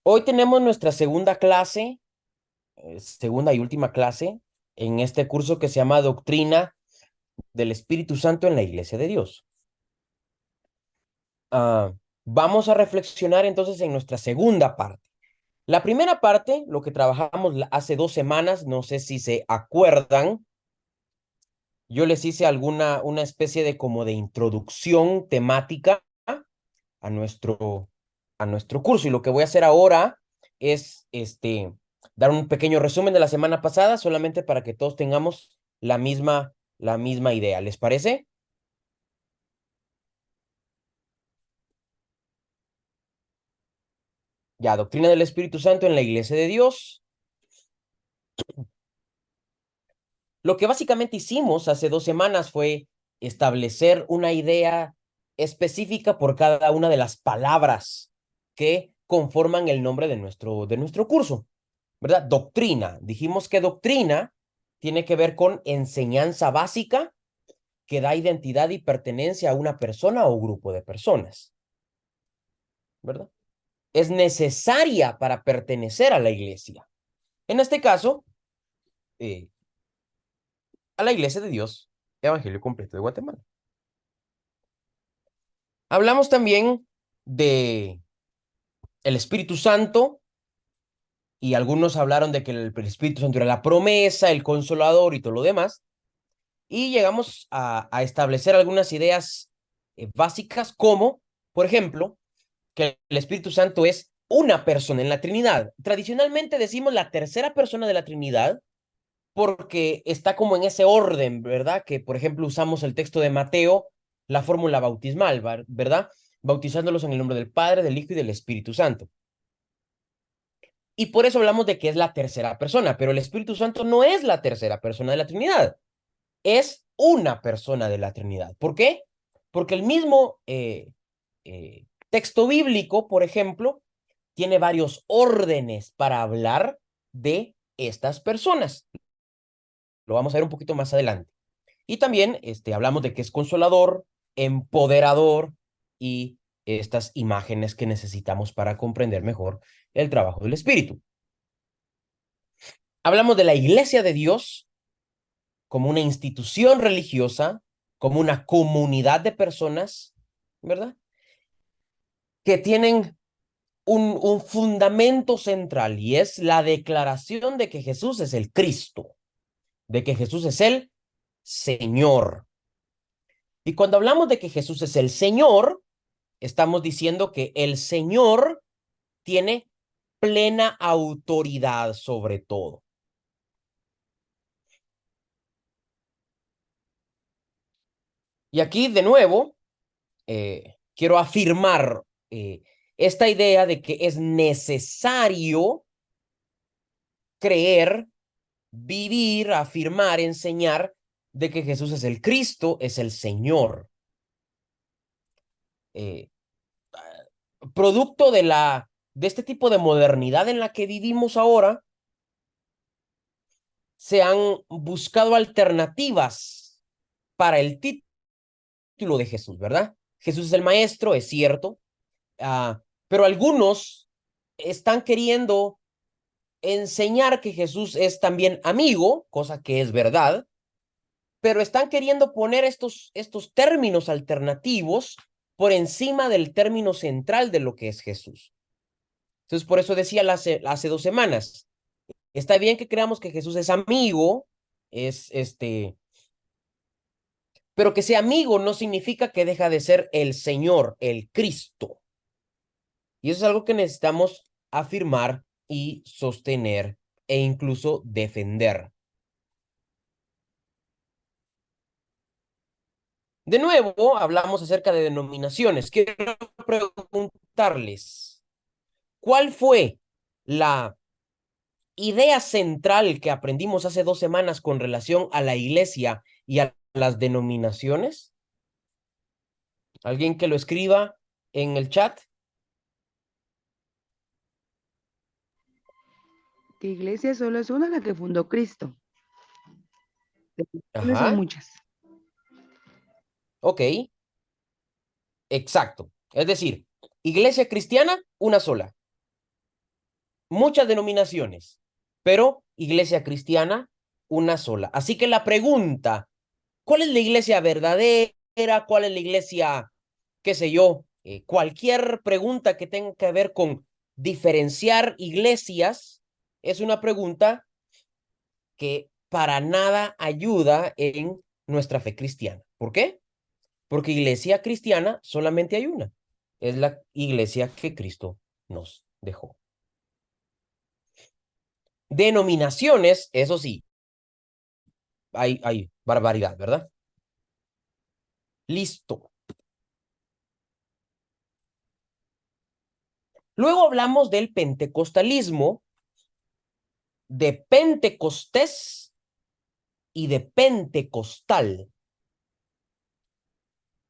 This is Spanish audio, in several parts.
Hoy tenemos nuestra segunda clase, segunda y última clase en este curso que se llama Doctrina del Espíritu Santo en la Iglesia de Dios. Ah, Vamos a reflexionar entonces en nuestra segunda parte. La primera parte, lo que trabajamos hace 2 semanas, no sé si se acuerdan, yo les hice una especie de como de introducción temática a nuestro, a nuestro curso. Y lo que voy a hacer ahora es dar un pequeño resumen de la semana pasada, solamente para que todos tengamos la misma idea. ¿Les parece? Ya, doctrina del Espíritu Santo en la Iglesia de Dios. Lo que básicamente hicimos hace 2 semanas fue establecer una idea específica por cada una de las palabras que conforman el nombre de nuestro curso, ¿verdad? Doctrina. Dijimos que doctrina tiene que ver con enseñanza básica que da identidad y pertenencia a una persona o grupo de personas, ¿verdad? Es necesaria para pertenecer a la iglesia. En este caso, eh, a la Iglesia de Dios, Evangelio Completo de Guatemala. Hablamos también de el Espíritu Santo, y algunos hablaron de que el Espíritu Santo era la promesa, el consolador y todo lo demás. Y llegamos a establecer algunas ideas básicas, como, por ejemplo, que el Espíritu Santo es una persona en la Trinidad. Tradicionalmente decimos la tercera persona de la Trinidad porque está como en ese orden, ¿verdad? Que, por ejemplo, usamos el texto de Mateo, la fórmula bautismal, ¿verdad? Bautizándolos en el nombre del Padre, del Hijo y del Espíritu Santo. Y por eso hablamos de que es la tercera persona, pero el Espíritu Santo no es la tercera persona de la Trinidad, es una persona de la Trinidad. ¿Por qué? Porque el mismo texto bíblico, por ejemplo, tiene varios órdenes para hablar de estas personas. Lo vamos a ver un poquito más adelante. Y también hablamos de que es consolador, empoderador y estas imágenes que necesitamos para comprender mejor el trabajo del Espíritu. Hablamos de la Iglesia de Dios como una institución religiosa, como una comunidad de personas, ¿verdad? Que tienen un fundamento central y es la declaración de que Jesús es el Cristo, de que Jesús es el Señor. Y cuando hablamos de que Jesús es el Señor, estamos diciendo que el Señor tiene plena autoridad sobre todo. Y aquí, de nuevo, quiero afirmar esta idea de que es necesario creer, vivir, afirmar, enseñar de que Jesús es el Cristo, es el Señor. Eh, Producto de este tipo de modernidad en la que vivimos ahora, se han buscado alternativas para el título de Jesús, ¿verdad? Jesús es el maestro, es cierto, pero algunos están queriendo enseñar que Jesús es también amigo, cosa que es verdad, pero están queriendo poner estos términos alternativos por encima del término central de lo que es Jesús. Entonces, por eso decía hace 2 semanas, está bien que creamos que Jesús es amigo, es pero que sea amigo no significa que deja de ser el Señor, el Cristo. Y eso es algo que necesitamos afirmar y sostener e incluso defender. De nuevo, hablamos acerca de denominaciones. Quiero preguntarles, ¿cuál fue la idea central que aprendimos hace 2 semanas con relación a la iglesia y a las denominaciones? ¿Alguien que lo escriba en el chat? Que iglesia solo es una, la que fundó Cristo. Denominaciones son Ajá, muchas. ok, exacto. Es decir, iglesia cristiana, una sola. muchas denominaciones, pero iglesia cristiana, una sola. Así que la pregunta, ¿cuál es la iglesia verdadera? ¿Cuál es la iglesia, qué sé yo? Cualquier pregunta que tenga que ver con diferenciar iglesias es una pregunta que para nada ayuda en nuestra fe cristiana. ¿Por qué? Porque iglesia cristiana solamente hay una. Es la iglesia que Cristo nos dejó. Denominaciones, eso sí, hay barbaridad, ¿verdad? Listo. Luego hablamos del pentecostalismo, de Pentecostés y de pentecostal.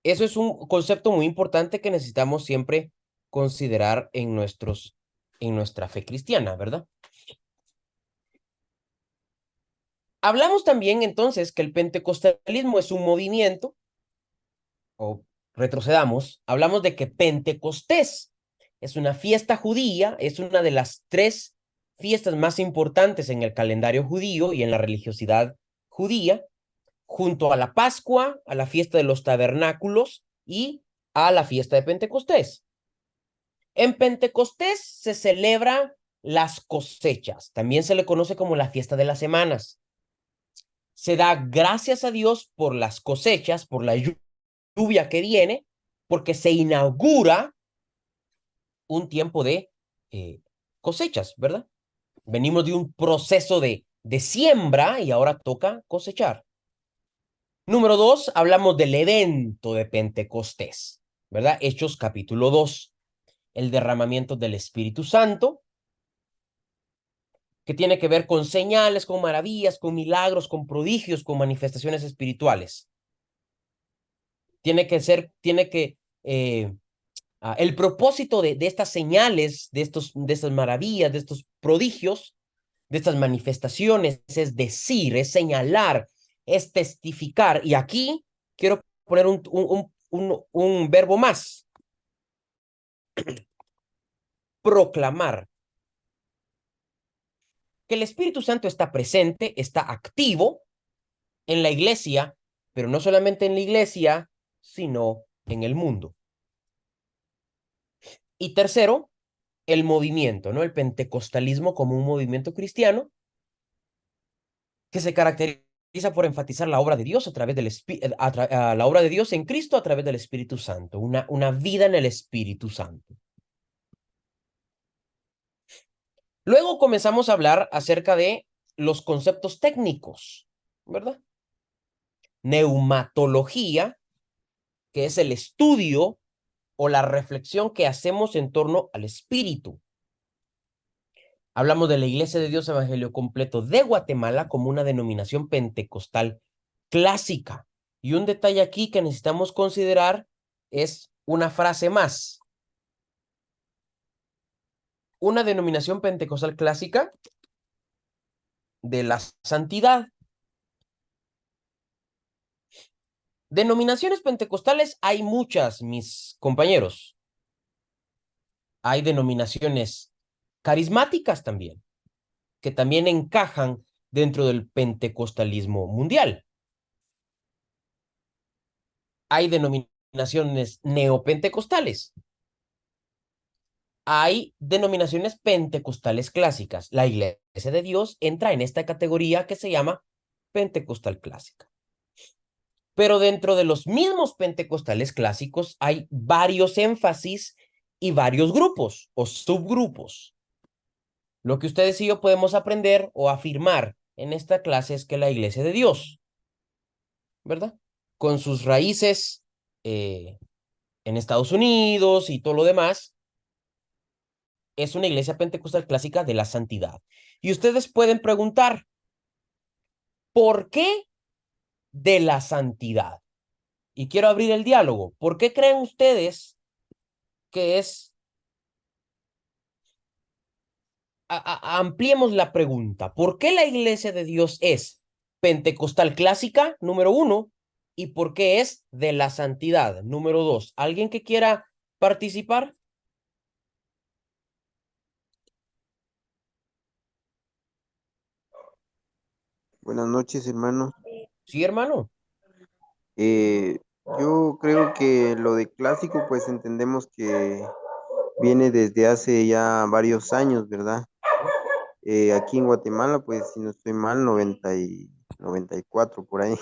Eso es un concepto muy importante que necesitamos siempre considerar en nuestra fe cristiana, ¿verdad? Hablamos también entonces que el pentecostalismo es un movimiento, o retrocedamos, hablamos de que Pentecostés es una fiesta judía, es una de las tres fiestas más importantes en el calendario judío y en la religiosidad judía, junto a la Pascua, a la fiesta de los tabernáculos y a la fiesta de Pentecostés. En Pentecostés se celebra las cosechas, también se le conoce como la fiesta de las semanas. Se da gracias a Dios por las cosechas, por la lluvia que viene, porque se inaugura un tiempo de cosechas, ¿verdad? Venimos de un proceso de siembra y ahora toca cosechar. Número 2, hablamos del evento de Pentecostés, ¿verdad? Hechos capítulo 2, el derramamiento del Espíritu Santo, que tiene que ver con señales, con maravillas, con milagros, con prodigios, con manifestaciones espirituales. El propósito de estas señales, de estas maravillas, de estos prodigios, de estas manifestaciones, es decir, es señalar, es testificar. Y aquí quiero poner un verbo más, proclamar. Que el Espíritu Santo está presente, está activo en la iglesia, pero no solamente en la iglesia, sino en el mundo. Y tercero, el movimiento, ¿no? El pentecostalismo como un movimiento cristiano que se caracteriza por enfatizar la obra de Dios a través del la obra de Dios en Cristo a través del Espíritu Santo, una vida en el Espíritu Santo. Luego comenzamos a hablar acerca de los conceptos técnicos, ¿verdad? Neumatología, que es el estudio o la reflexión que hacemos en torno al Espíritu. Hablamos de la Iglesia de Dios Evangelio Completo de Guatemala como una denominación pentecostal clásica. Y un detalle aquí que necesitamos considerar es una frase más. Una denominación pentecostal clásica de la santidad. Denominaciones pentecostales hay muchas, mis compañeros. Hay denominaciones carismáticas también, que también encajan dentro del pentecostalismo mundial. Hay denominaciones neopentecostales. Hay denominaciones pentecostales clásicas. La Iglesia de Dios entra en esta categoría que se llama pentecostal clásica. Pero dentro de los mismos pentecostales clásicos hay varios énfasis y varios grupos o subgrupos. Lo que ustedes y yo podemos aprender o afirmar en esta clase es que la Iglesia de Dios, ¿verdad? Con sus raíces en Estados Unidos y todo lo demás, es una iglesia pentecostal clásica de la santidad. Y ustedes pueden preguntar, ¿por qué de la santidad? Y quiero abrir el diálogo. ¿Por qué creen ustedes que es... ampliemos la pregunta. ¿Por qué la iglesia de Dios es pentecostal clásica, número uno? ¿Y por qué es de la santidad, número dos? ¿Alguien que quiera participar? Buenas noches, hermano. Sí, hermano. Eh, yo creo que lo de clásico, pues entendemos que viene desde hace ya varios años, ¿verdad? Aquí en Guatemala, pues si no estoy mal, 94 por ahí.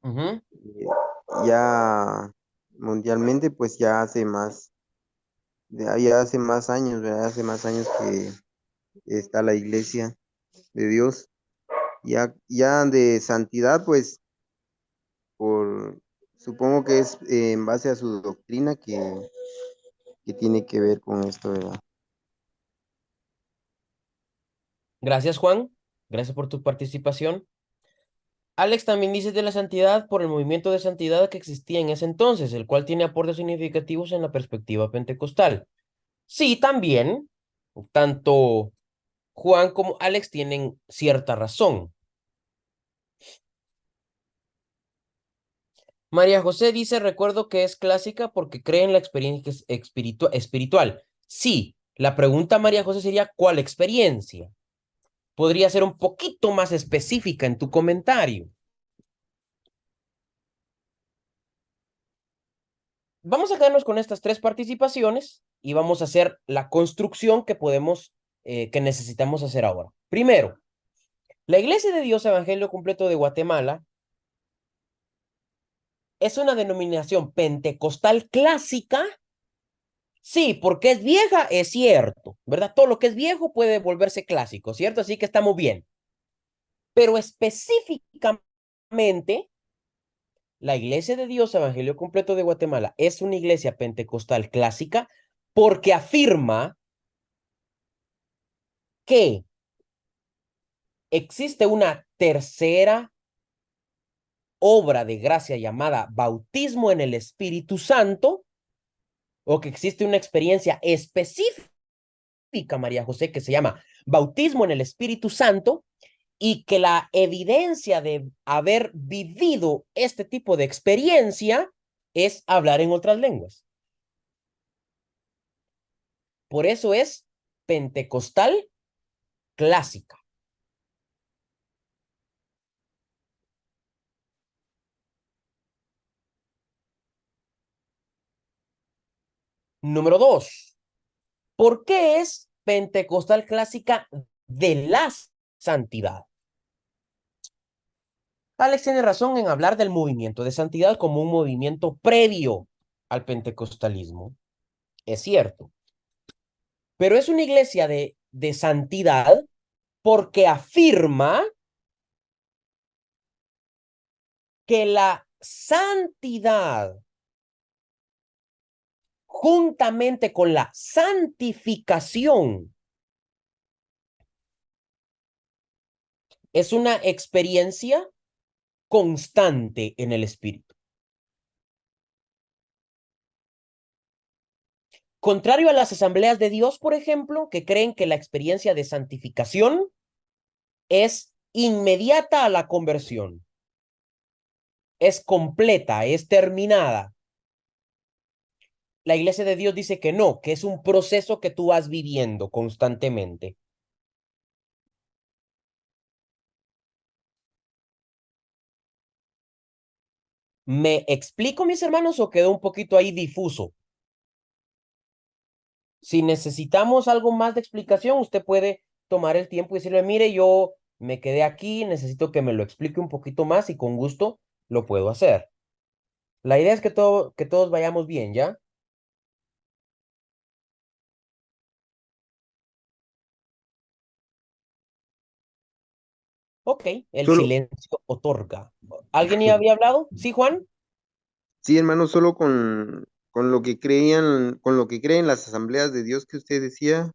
Ujú. Eh, ya mundialmente, pues ya hace más, ya hace más años, ¿verdad? Hace más años que está la iglesia de Dios. Ya de santidad, pues por, supongo que es en base a su doctrina que tiene que ver con esto, ¿verdad? Gracias, Juan. Gracias por tu participación. Alex también dice de la santidad por el movimiento de santidad que existía en ese entonces, el cual tiene aportes significativos en la perspectiva pentecostal. Sí, también, tanto Juan como Alex tienen cierta razón. María José dice, recuerdo que es clásica porque cree en la experiencia espiritual. Sí, la pregunta, María José, sería, ¿cuál experiencia? Podría ser un poquito más específica en tu comentario. Vamos a quedarnos con estas tres participaciones y vamos a hacer la construcción que que necesitamos hacer ahora. Primero, la Iglesia de Dios Evangelio Completo de Guatemala es una denominación pentecostal clásica. Sí, porque es vieja, es cierto, ¿verdad? Todo lo que es viejo puede volverse clásico, ¿cierto? Así que estamos bien. Pero específicamente, la Iglesia de Dios Evangelio Completo de Guatemala es una iglesia pentecostal clásica porque afirma que existe una tercera obra de gracia llamada bautismo en el Espíritu Santo, o que existe una experiencia específica, María José, que se llama bautismo en el Espíritu Santo, y que la evidencia de haber vivido este tipo de experiencia es hablar en otras lenguas. Por eso es pentecostal clásica. Número dos, ¿por qué es pentecostal clásica de la santidad? Alex tiene razón en hablar del movimiento de santidad como un movimiento previo al pentecostalismo. Es cierto. Pero es una iglesia de santidad porque afirma que la santidad, juntamente con la santificación, es una experiencia constante en el Espíritu. Contrario a las asambleas de Dios, por ejemplo, que creen que la experiencia de santificación es inmediata a la conversión, es completa, es terminada. La iglesia de Dios dice que no, que es un proceso que tú vas viviendo constantemente. ¿Me explico, mis hermanos, o quedó un poquito ahí difuso? Si necesitamos algo más de explicación, usted puede tomar el tiempo y decirle, mire, yo me quedé aquí, necesito que me lo explique un poquito más y con gusto lo puedo hacer. La idea es que todos vayamos bien, ¿ya? Ok, el Solo, silencio otorga. ¿Alguien ya había hablado? ¿Sí, Juan? sí, hermano, solo con lo que creían, con lo que creen las asambleas de Dios que usted decía.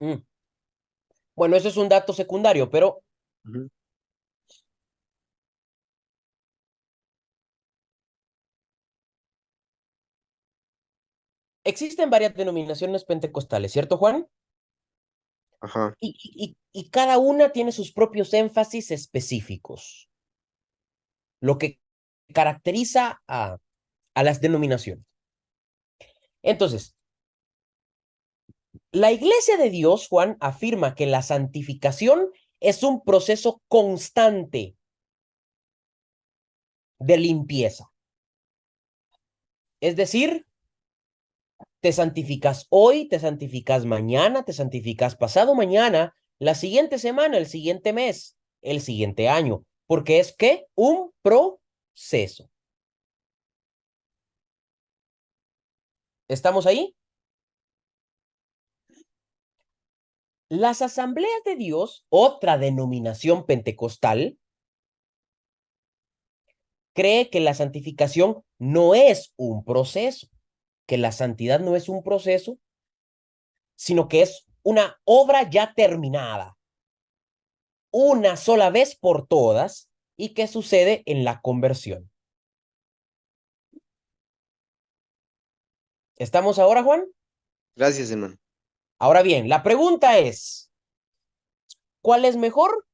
Mm. Bueno, eso es un dato secundario, pero Ujú. existen varias denominaciones pentecostales, ¿cierto, Juan? Ajá. Y cada una tiene sus propios énfasis específicos, lo que caracteriza a las denominaciones. Entonces, la Iglesia de Dios, Juan, afirma que la santificación es un proceso constante de limpieza. Es decir, te santificas hoy, te santificas mañana, te santificas pasado mañana, la siguiente semana, el siguiente mes, el siguiente año, porque es que un proceso. ¿Estamos ahí? Las asambleas de Dios, otra denominación pentecostal, cree que la santificación no es un proceso, que la santidad no es un proceso, sino que es una obra ya terminada, una sola vez por todas, y que sucede en la conversión. ¿Estamos ahora, Juan? Gracias, hermano. Ahora bien, la pregunta es, ¿cuál es mejor?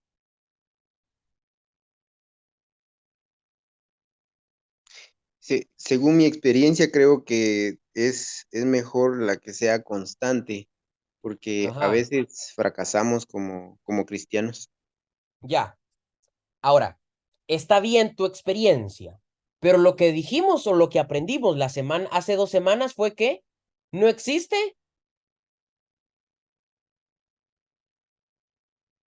Según mi experiencia, creo que es mejor la que sea constante, porque a Ajá, veces fracasamos como cristianos. ya. Ahora, está bien tu experiencia, pero lo que dijimos o lo que aprendimos hace 2 semanas fue que no existe.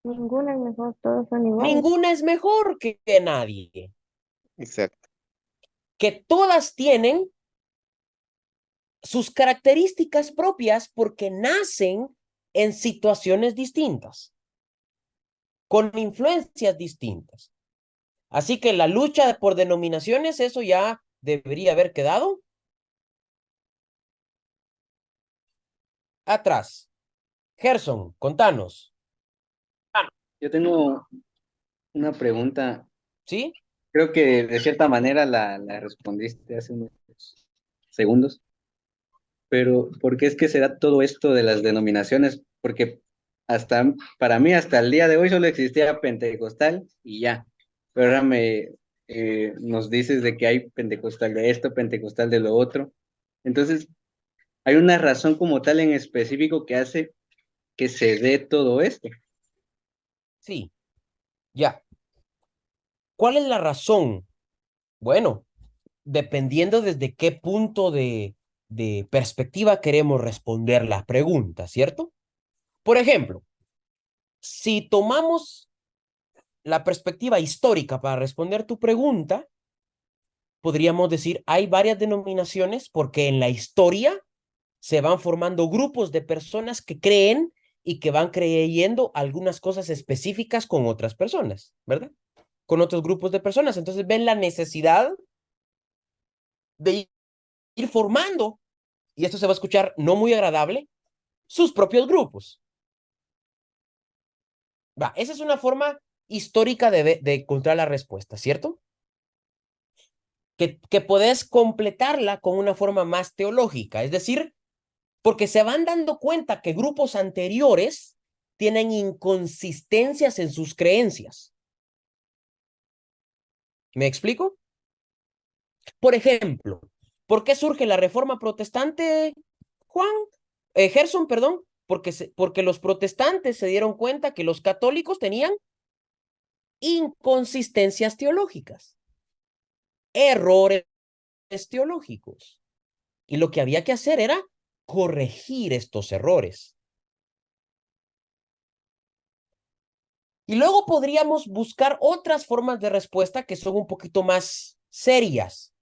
Ninguna es mejor, todos son iguales. Ninguna es mejor que nadie. Exacto. Que todas tienen sus características propias porque nacen en situaciones distintas, con influencias distintas. Así que la lucha por denominaciones, eso ya debería haber quedado atrás. Gerson, contanos, Yo tengo una pregunta. ¿sí? Creo que de cierta manera la respondiste hace unos segundos, pero ¿por qué es que será todo esto de las denominaciones? Porque para mí, hasta el día de hoy solo existía pentecostal y ya. Pero ahora nos dices de que hay pentecostal de esto, pentecostal de lo otro. Entonces, ¿hay una razón como tal en específico que hace que se dé todo esto? Sí, ya. ¿Cuál es la razón? Bueno, dependiendo desde qué punto de perspectiva queremos responder la pregunta, ¿cierto? Por ejemplo, si tomamos la perspectiva histórica para responder tu pregunta, podríamos decir, hay varias denominaciones porque en la historia se van formando grupos de personas que creen y que van creyendo algunas cosas específicas con otras personas, ¿verdad? Con otros grupos de personas. Entonces ven la necesidad de ir formando, y esto se va a escuchar no muy agradable, sus propios grupos. Va, esa es una forma histórica de encontrar la respuesta, ¿cierto? Que podés completarla con una forma más teológica, es decir, porque se van dando cuenta que grupos anteriores tienen inconsistencias en sus creencias. ¿Me explico? Por ejemplo, ¿por qué surge la reforma protestante, Juan? Gerson, perdón, porque los protestantes se dieron cuenta que los católicos tenían inconsistencias teológicas, errores teológicos. Y lo que había que hacer era corregir estos errores. Y luego podríamos buscar otras formas de respuesta que son un poquito más serias.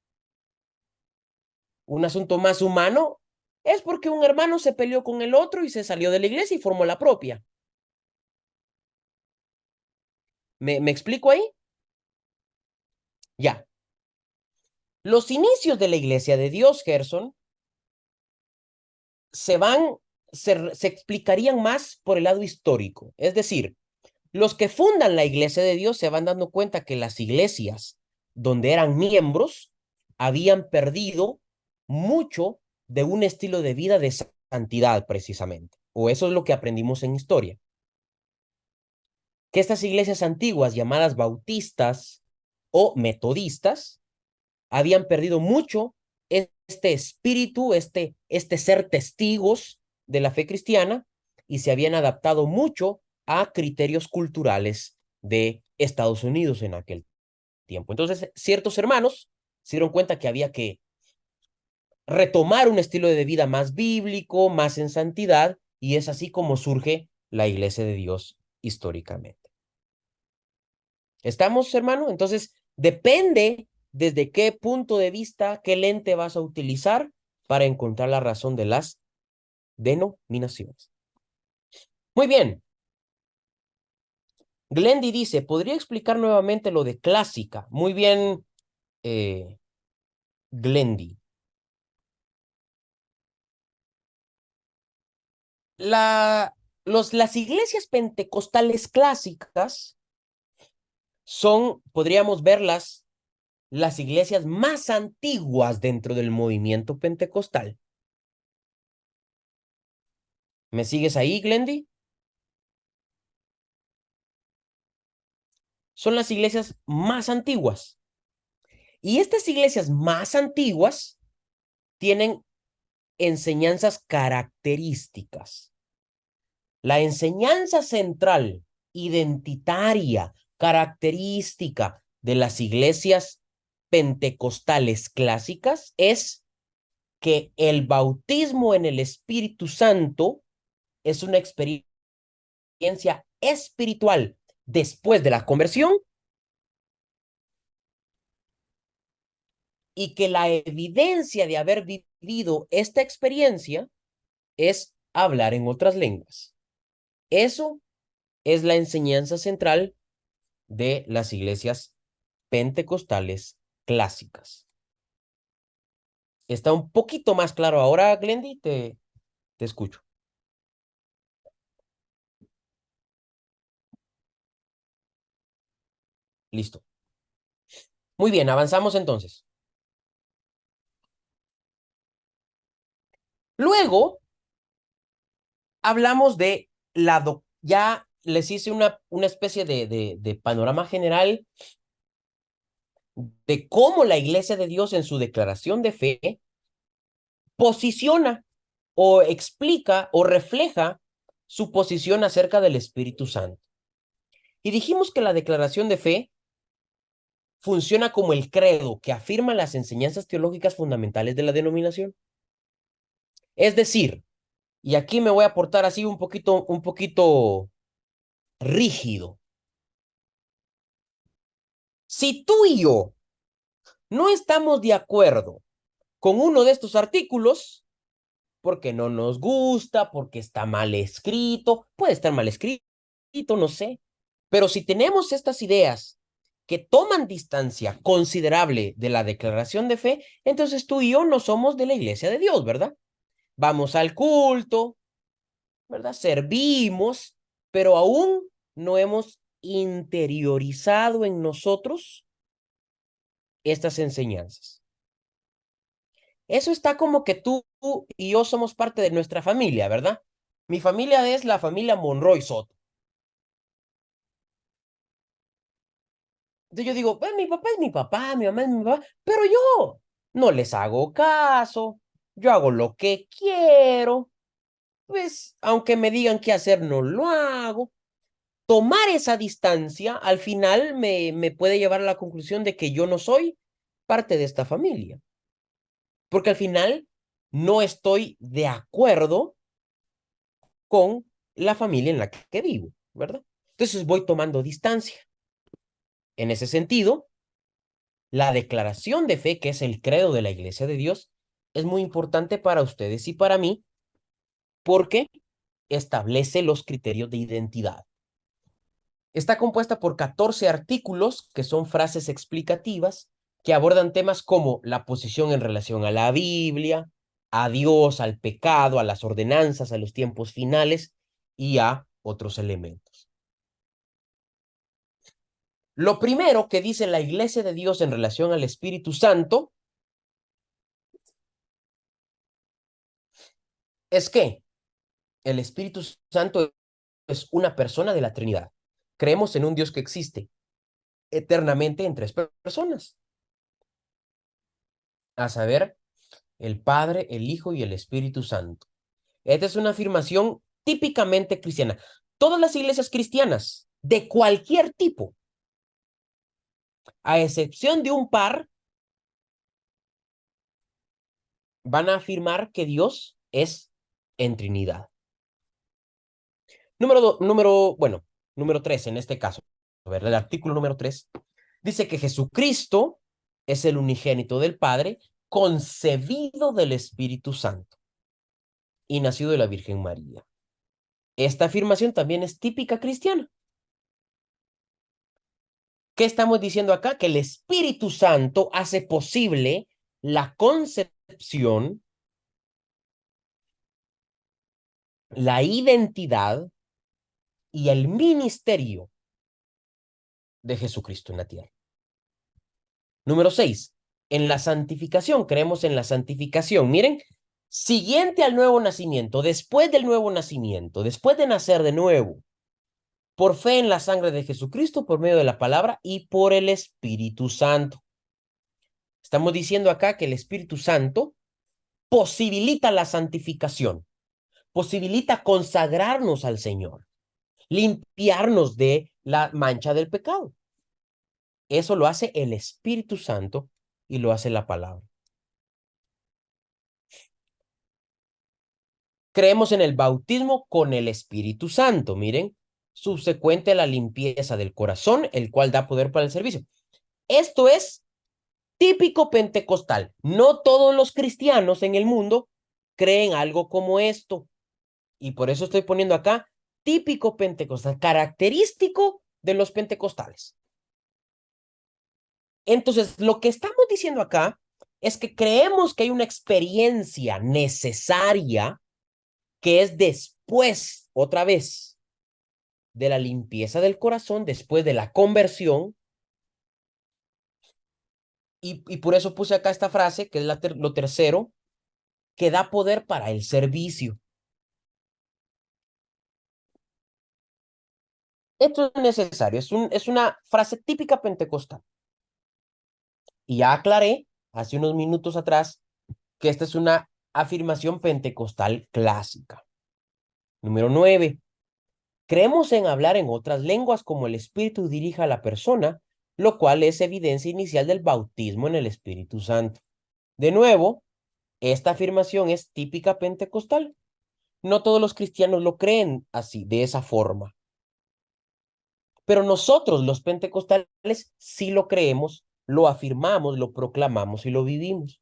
Un asunto más humano es porque un hermano se peleó con el otro y se salió de la iglesia y formó la propia. ¿Me explico ahí? Ya. Los inicios de la iglesia de Dios, Gerson, se van, se explicarían más por el lado histórico. Es decir, los que fundan la iglesia de Dios se van dando cuenta que las iglesias donde eran miembros habían perdido mucho de un estilo de vida de santidad, precisamente. O eso es lo que aprendimos en historia. Que estas iglesias antiguas, llamadas bautistas o metodistas, habían perdido mucho este espíritu, este ser testigos de la fe cristiana, y se habían adaptado mucho a criterios culturales de Estados Unidos en aquel tiempo. Entonces, ciertos hermanos se dieron cuenta que había que retomar un estilo de vida más bíblico, más en santidad, y es así como surge la Iglesia de Dios históricamente. ¿Estamos, hermano? Entonces, depende desde qué punto de vista, qué lente vas a utilizar para encontrar la razón de las denominaciones. Muy bien. Glendy dice, ¿podría explicar nuevamente lo de clásica? Muy bien, Glendy. Las iglesias pentecostales clásicas son, podríamos verlas, las iglesias más antiguas dentro del movimiento pentecostal. ¿Me sigues ahí, Glendy? Son las iglesias más antiguas. Y estas iglesias más antiguas tienen enseñanzas características. La enseñanza central, identitaria, característica de las iglesias pentecostales clásicas es que el bautismo en el Espíritu Santo es una experiencia espiritual después de la conversión y que la evidencia de haber vivido esta experiencia es hablar en otras lenguas. Eso es la enseñanza central de las iglesias pentecostales clásicas. ¿Está un poquito más claro ahora, Glendy? Te escucho. Listo. Muy bien, avanzamos entonces. Luego, hablamos de ya les hice una especie de panorama general de cómo la Iglesia de Dios en su declaración de fe posiciona o explica o refleja su posición acerca del Espíritu Santo. Y dijimos que la declaración de fe funciona como el credo que afirma las enseñanzas teológicas fundamentales de la denominación. Es decir, y aquí me voy a portar así un poquito rígido. Si tú y yo no estamos de acuerdo con uno de estos artículos, porque no nos gusta, porque está mal escrito, puede estar mal escrito, no sé, pero si tenemos estas ideas que toman distancia considerable de la declaración de fe, entonces tú y yo no somos de la Iglesia de Dios, ¿verdad? Vamos al culto, ¿verdad? Servimos, pero aún no hemos interiorizado en nosotros estas enseñanzas. Eso está como que tú y yo somos parte de nuestra familia, ¿verdad? Mi familia es la familia Monroy Soto. Entonces yo digo, mi papá es mi papá, mi mamá es mi papá, pero yo no les hago caso, yo hago lo que quiero, pues aunque me digan qué hacer, no lo hago. Tomar esa distancia al final me puede llevar a la conclusión de que yo no soy parte de esta familia, porque al final no estoy de acuerdo con la familia en la que vivo, ¿verdad? Entonces voy tomando distancia. En ese sentido, la declaración de fe, que es el credo de la Iglesia de Dios, es muy importante para ustedes y para mí porque establece los criterios de identidad. Está compuesta por 14 artículos que son frases explicativas que abordan temas como la posición en relación a la Biblia, a Dios, al pecado, a las ordenanzas, a los tiempos finales y a otros elementos. Lo primero que dice la Iglesia de Dios en relación al Espíritu Santo es que el Espíritu Santo es una persona de la Trinidad. Creemos en un Dios que existe eternamente en tres personas, a saber, el Padre, el Hijo y el Espíritu Santo. Esta es una afirmación típicamente cristiana. Todas las iglesias cristianas, de cualquier tipo, a excepción de un par, van a afirmar que Dios es en Trinidad. Número 3 en este caso. A ver, el artículo número 3 dice que Jesucristo es el unigénito del Padre, concebido del Espíritu Santo y nacido de la Virgen María. Esta afirmación también es típica cristiana. ¿Qué estamos diciendo acá? Que el Espíritu Santo hace posible la concepción, la identidad y el ministerio de Jesucristo en la tierra. Número 6. En la santificación, creemos en la santificación. Miren, siguiente al nuevo nacimiento, después del nuevo nacimiento, después de nacer de nuevo, por fe en la sangre de Jesucristo, por medio de la palabra y por el Espíritu Santo. Estamos diciendo acá que el Espíritu Santo posibilita la santificación, posibilita consagrarnos al Señor, limpiarnos de la mancha del pecado. Eso lo hace el Espíritu Santo y lo hace la palabra. Creemos en el bautismo con el Espíritu Santo, miren, subsecuente a la limpieza del corazón, el cual da poder para el servicio. Esto es típico pentecostal. No todos los cristianos en el mundo creen algo como esto. Y por eso estoy poniendo acá típico pentecostal, característico de los pentecostales. Entonces, lo que estamos diciendo acá es que creemos que hay una experiencia necesaria que es después, otra vez, de la limpieza del corazón, después de la conversión. Y por eso puse acá esta frase, que es lo tercero, que da poder para el servicio. Esto es necesario, es una frase típica pentecostal. Y ya aclaré hace unos minutos atrás que esta es una afirmación pentecostal clásica. Número 9. Creemos en hablar en otras lenguas como el Espíritu dirija a la persona, lo cual es evidencia inicial del bautismo en el Espíritu Santo. De nuevo, esta afirmación es típica pentecostal. No todos los cristianos lo creen así, de esa forma. Pero nosotros, los pentecostales, sí lo creemos, lo afirmamos, lo proclamamos y lo vivimos.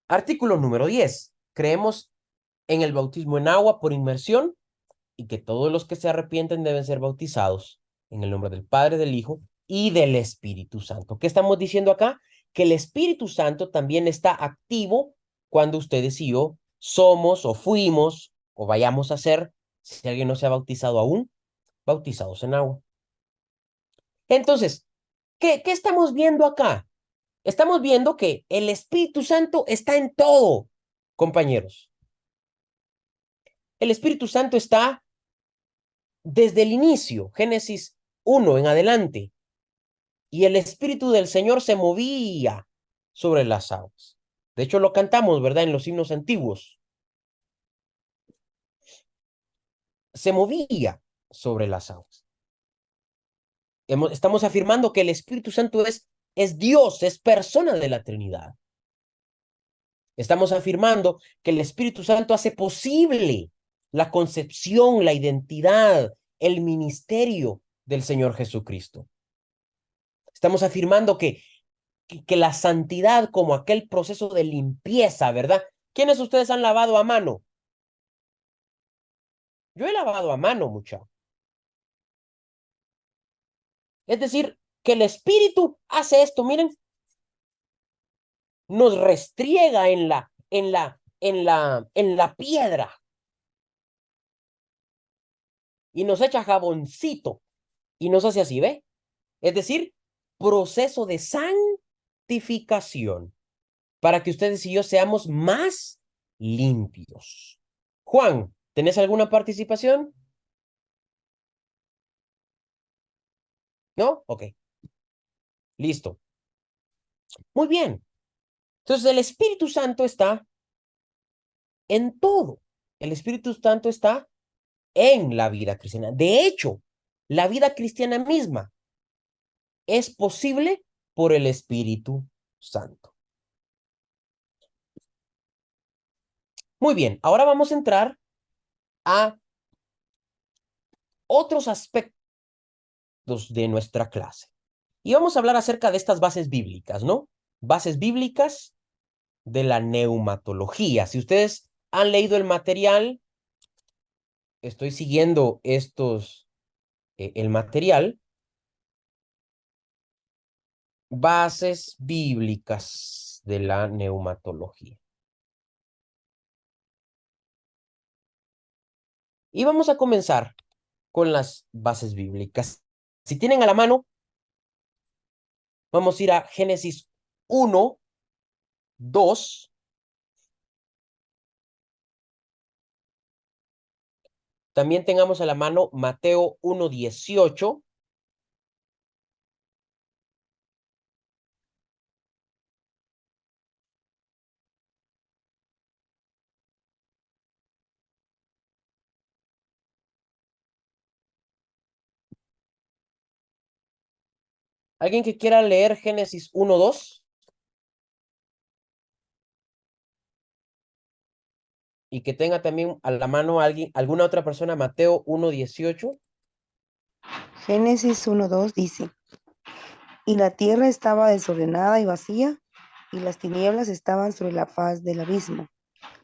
Artículo número 10. Creemos en el bautismo en agua por inmersión y que todos los que se arrepienten deben ser bautizados en el nombre del Padre, del Hijo y del Espíritu Santo. ¿Qué estamos diciendo acá? Que el Espíritu Santo también está activo cuando ustedes y yo somos o fuimos o vayamos a ser, si alguien no se ha bautizado aún, bautizados en agua. Entonces, ¿qué estamos viendo acá? Estamos viendo que el Espíritu Santo está en todo, compañeros. El Espíritu Santo está desde el inicio, Génesis 1 en adelante, y el Espíritu del Señor se movía sobre las aguas. De hecho, lo cantamos, ¿verdad? En los himnos antiguos. Se movía sobre las aguas. Estamos afirmando que el Espíritu Santo es Dios, es persona de la Trinidad. Estamos afirmando que el Espíritu Santo hace posible la concepción, la identidad, el ministerio del Señor Jesucristo. Estamos afirmando que la santidad como aquel proceso de limpieza, ¿verdad? ¿Quiénes de ustedes han lavado a mano? Yo he lavado a mano, muchacho. Es decir, que el Espíritu hace esto, miren, nos restriega en la piedra y nos echa jaboncito y nos hace así, ¿ve? Es decir, proceso de santificación para que ustedes y yo seamos más limpios. Juan, ¿tenés alguna participación? ¿No? Ok. Listo. Muy bien. Entonces el Espíritu Santo está en todo. El Espíritu Santo está en la vida cristiana. De hecho, la vida cristiana misma es posible por el Espíritu Santo. Muy bien, ahora vamos a entrar a otros aspectos de nuestra clase. Y vamos a hablar acerca de estas bases bíblicas, ¿no? Bases bíblicas de la neumatología. Si ustedes han leído el material, estoy siguiendo el material. Bases bíblicas de la neumatología. Y vamos a comenzar con las bases bíblicas. Si tienen a la mano, vamos a ir a Génesis 1, 2. También tengamos a la mano Mateo 1, 18. ¿Alguien que quiera leer Génesis 1, 2? Y que tenga también a la mano alguna otra persona, Mateo 1, 18. Génesis 1:2 dice, y la tierra estaba desordenada y vacía, y las tinieblas estaban sobre la faz del abismo,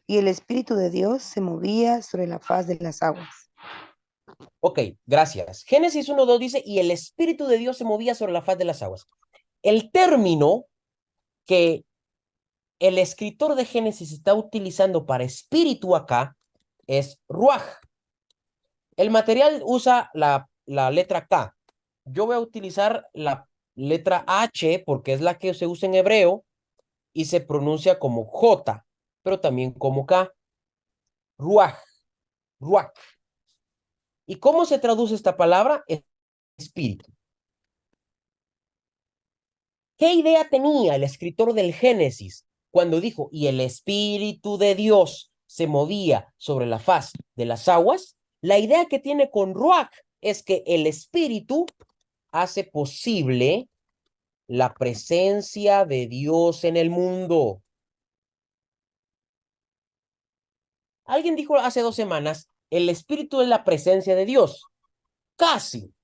y el Espíritu de Dios se movía sobre la faz de las aguas. Ok, gracias. Génesis 1, 2 dice, y el Espíritu de Dios se movía sobre la faz de las aguas. El término que el escritor de Génesis está utilizando para espíritu acá es ruaj. El material usa la letra K. Yo voy a utilizar la letra H porque es la que se usa en hebreo y se pronuncia como J, pero también como K. Ruaj, ruaj. ¿Y cómo se traduce esta palabra? Espíritu. ¿Qué idea tenía el escritor del Génesis cuando dijo, y el Espíritu de Dios se movía sobre la faz de las aguas? La idea que tiene con Ruach es que el Espíritu hace posible la presencia de Dios en el mundo. Alguien dijo hace 2 semanas, el Espíritu es la presencia de Dios. Casi.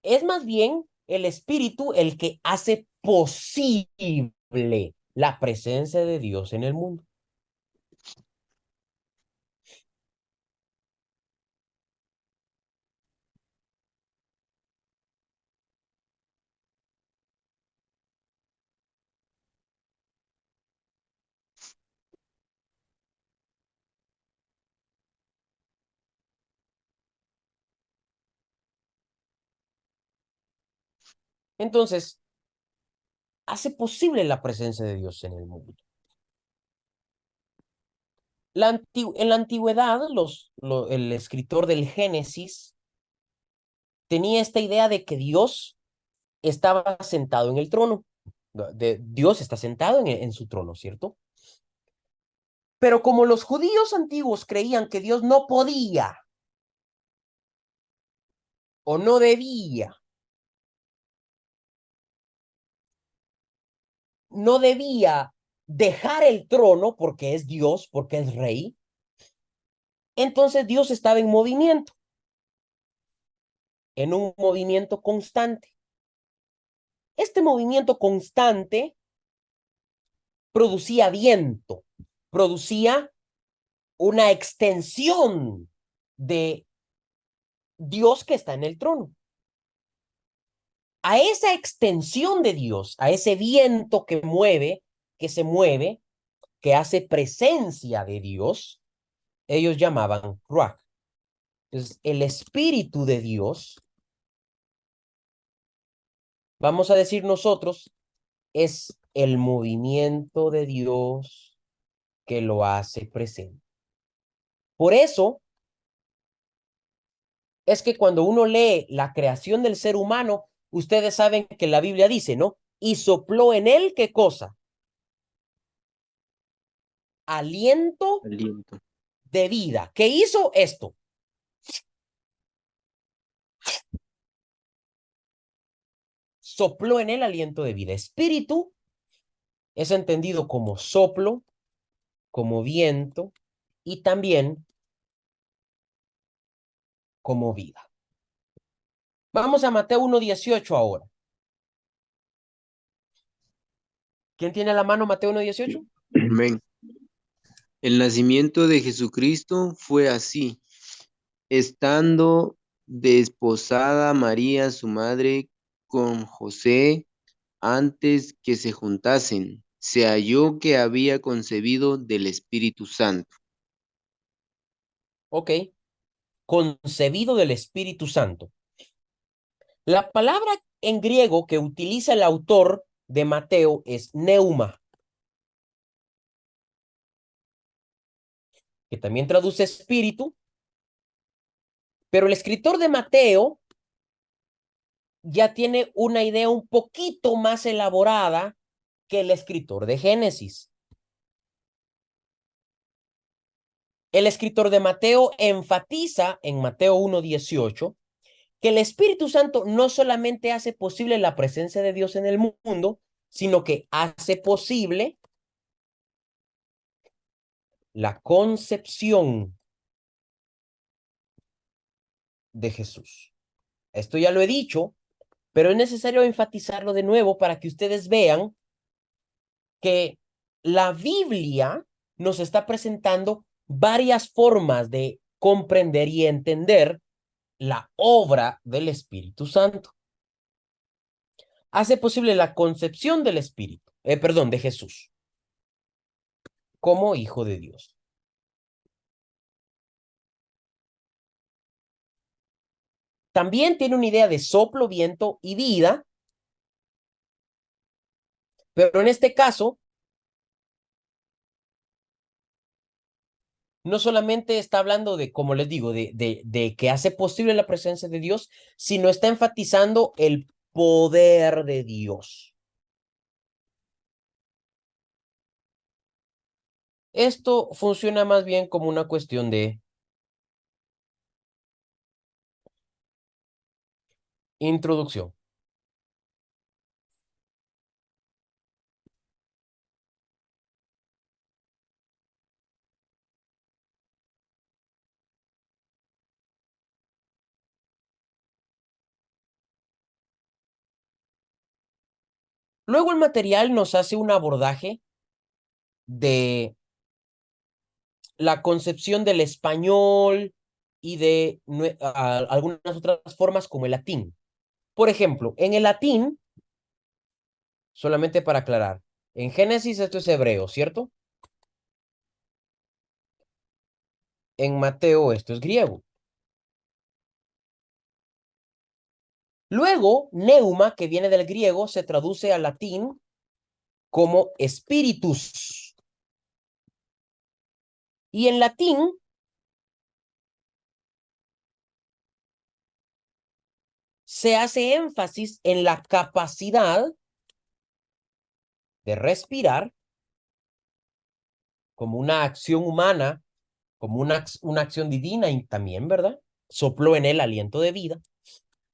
Es más bien el Espíritu el que hace posible la presencia de Dios en el mundo. Entonces, hace posible la presencia de Dios en el mundo. En la antigüedad, el escritor del Génesis tenía esta idea de que Dios estaba sentado en el trono. Dios está sentado en su trono, ¿cierto? Pero como los judíos antiguos creían que Dios no podía o no debía, no debía dejar el trono porque es Dios, porque es rey, entonces Dios estaba en un movimiento constante. Este movimiento constante producía viento, producía una extensión de Dios que está en el trono. A esa extensión de Dios, a ese viento que se mueve, que hace presencia de Dios, ellos llamaban Ruach. Entonces, el Espíritu de Dios, vamos a decir nosotros, es el movimiento de Dios que lo hace presente. Por eso es que cuando uno lee la creación del ser humano, ustedes saben que la Biblia dice, ¿no? Y sopló en él, ¿qué cosa? Aliento Aliento. de vida. ¿Qué hizo esto? Sopló en el aliento de vida. Espíritu es entendido como soplo, como viento y también como vida. Vamos a Mateo 1:18 ahora. ¿Quién tiene a la mano Mateo 1:18? Amén. El nacimiento de Jesucristo fue así. Estando desposada María, su madre, con José, antes que se juntasen, se halló que había concebido del Espíritu Santo. Ok. Concebido del Espíritu Santo. La palabra en griego que utiliza el autor de Mateo es neuma, que también traduce espíritu, pero el escritor de Mateo ya tiene una idea un poquito más elaborada que el escritor de Génesis. El escritor de Mateo enfatiza en Mateo 1:18 que el Espíritu Santo no solamente hace posible la presencia de Dios en el mundo, sino que hace posible la concepción de Jesús. Esto ya lo he dicho, pero es necesario enfatizarlo de nuevo para que ustedes vean que la Biblia nos está presentando varias formas de comprender y entender la obra del Espíritu Santo. Hace posible la concepción del Espíritu, perdón, de Jesús como Hijo de Dios. También tiene una idea de soplo, viento y vida, pero en este caso no solamente está hablando de, como les digo, de que hace posible la presencia de Dios, sino está enfatizando el poder de Dios. Esto funciona más bien como una cuestión de introducción. Luego el material nos hace un abordaje de la concepción del español y de algunas otras formas como el latín. Por ejemplo, en el latín, solamente para aclarar, en Génesis esto es hebreo, ¿cierto? En Mateo esto es griego. Luego, neuma, que viene del griego, se traduce al latín como spiritus. Y en latín se hace énfasis en la capacidad de respirar como una acción humana, como una acción divina y también, ¿verdad? Sopló en él aliento de vida.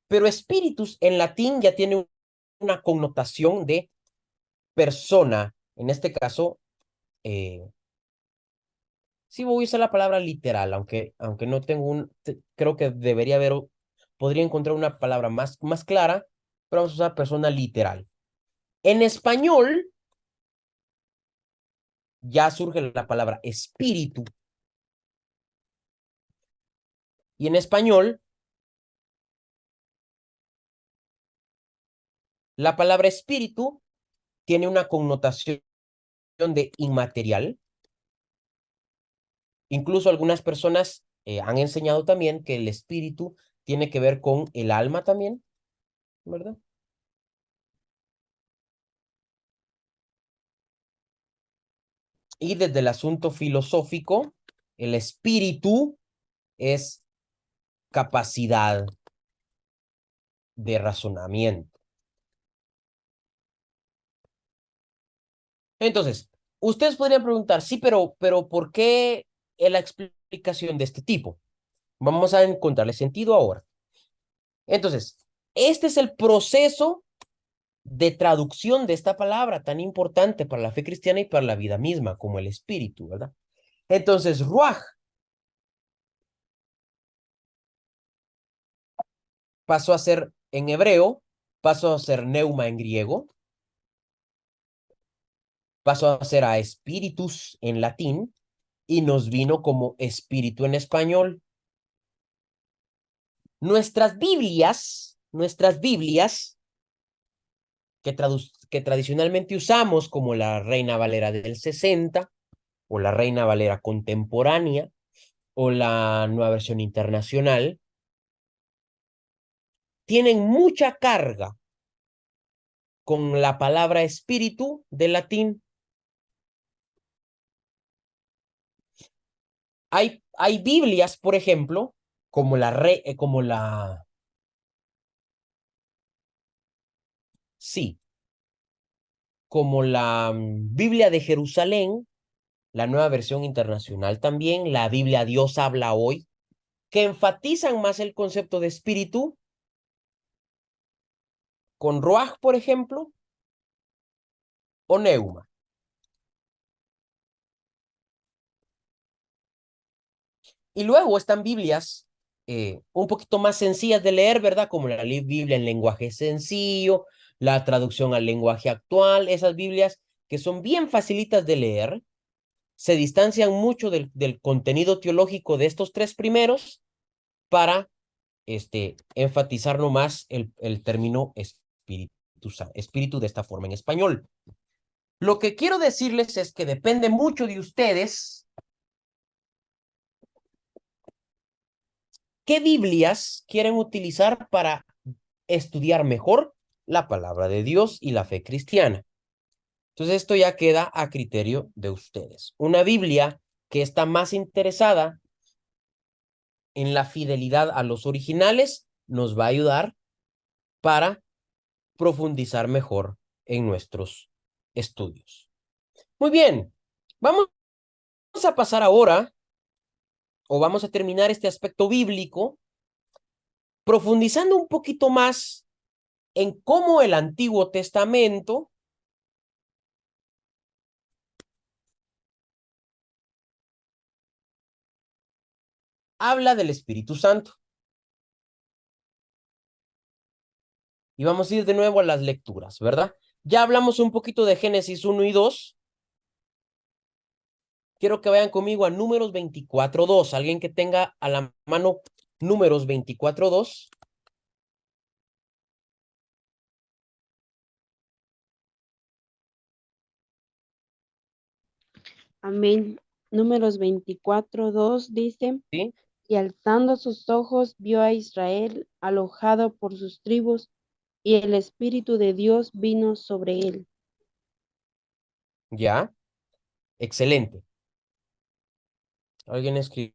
Pero spiritus en latín ya tiene una connotación de persona. En este caso, sí voy a usar la palabra literal, aunque no tengo creo que podría encontrar una palabra más clara, pero vamos a usar persona literal. En español ya surge la palabra espíritu. Y en español, la palabra espíritu tiene una connotación de inmaterial. Incluso algunas personas han enseñado también que el espíritu tiene que ver con el alma también, ¿verdad? Y desde el asunto filosófico, el espíritu es capacidad de razonamiento. Entonces, ustedes podrían preguntar, sí, pero ¿por qué la explicación explicación de este tipo. Vamos a encontrarle sentido ahora. Entonces, este es el proceso de traducción de esta palabra tan importante para la fe cristiana y para la vida misma, como el espíritu, ¿verdad? Entonces, ruaj pasó a ser en hebreo, pasó a ser neuma en griego, pasó a ser a espíritus en latín y nos vino como espíritu en español. Nuestras Biblias que tradicionalmente usamos como la Reina Valera del 60 o la Reina Valera contemporánea o la Nueva Versión Internacional, tienen mucha carga con la palabra espíritu del latín. Hay Biblias, por ejemplo, sí, como la Biblia de Jerusalén, la Nueva Versión Internacional también, la Biblia Dios habla hoy, que enfatizan más el concepto de espíritu, con Ruach, por ejemplo, o Neuma. Y luego están Biblias un poquito más sencillas de leer, ¿verdad? Como la Biblia en lenguaje sencillo, la traducción al lenguaje actual, esas Biblias que son bien facilitas de leer, se distancian mucho del contenido teológico de estos tres primeros para enfatizar nomás el término espíritu de esta forma en español. Lo que quiero decirles es que depende mucho de ustedes qué Biblias quieren utilizar para estudiar mejor la palabra de Dios y la fe cristiana. Entonces esto ya queda a criterio de ustedes. Una Biblia que está más interesada en la fidelidad a los originales nos va a ayudar para profundizar mejor en nuestros estudios. Muy bien, vamos a pasar ahora, o vamos a terminar este aspecto bíblico, profundizando un poquito más en cómo el Antiguo Testamento habla del Espíritu Santo. Y vamos a ir de nuevo a las lecturas, ¿verdad? Ya hablamos un poquito de Génesis 1 y 2. Quiero que vayan conmigo a Números 24:2. Alguien que tenga a la mano Números 24:2. Amén. Números 24:2 dice, ¿Sí? y alzando sus ojos vio a Israel alojado por sus tribus, y el Espíritu de Dios vino sobre él. Ya. Excelente. Alguien escribió,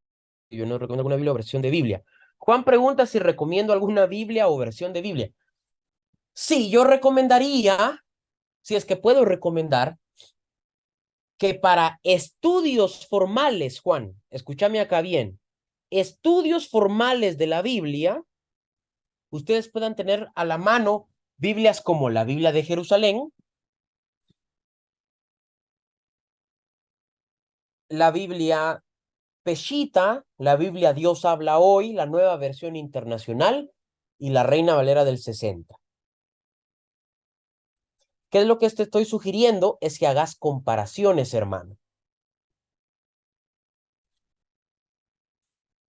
yo no recomiendo alguna Biblia o versión de Biblia. Juan pregunta si recomiendo alguna Biblia o versión de Biblia. Sí, yo recomendaría, si es que puedo recomendar, que para estudios formales, Juan, escúchame acá bien, estudios formales de la Biblia, ustedes puedan tener a la mano Biblias como la Biblia de Jerusalén, la Biblia Peshita, la Biblia Dios habla hoy, la Nueva Versión Internacional y la Reina Valera del 60. ¿Qué es lo que te estoy sugiriendo? Es que hagas comparaciones, hermano.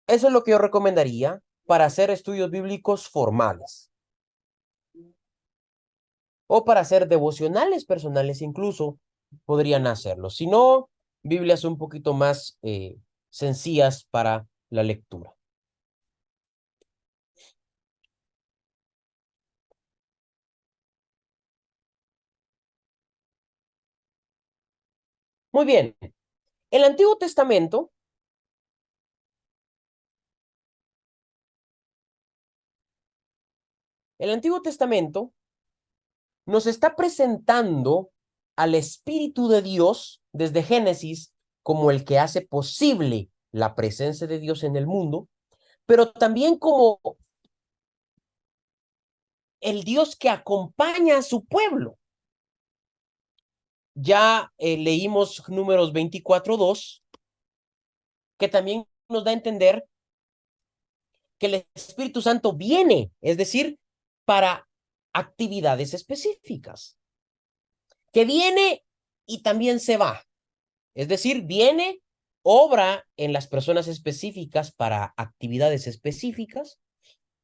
Eso es lo que yo recomendaría para hacer estudios bíblicos formales. O para hacer devocionales personales incluso, podrían hacerlo. Si no, Biblias un poquito más sencillas para la lectura. Muy bien. El Antiguo Testamento nos está presentando al Espíritu de Dios desde Génesis como el que hace posible la presencia de Dios en el mundo, pero también como el Dios que acompaña a su pueblo. Ya leímos Números 24:2, que también nos da a entender que el Espíritu Santo viene, es decir, para actividades específicas, que viene y también se va. Es decir, viene, obra en las personas específicas para actividades específicas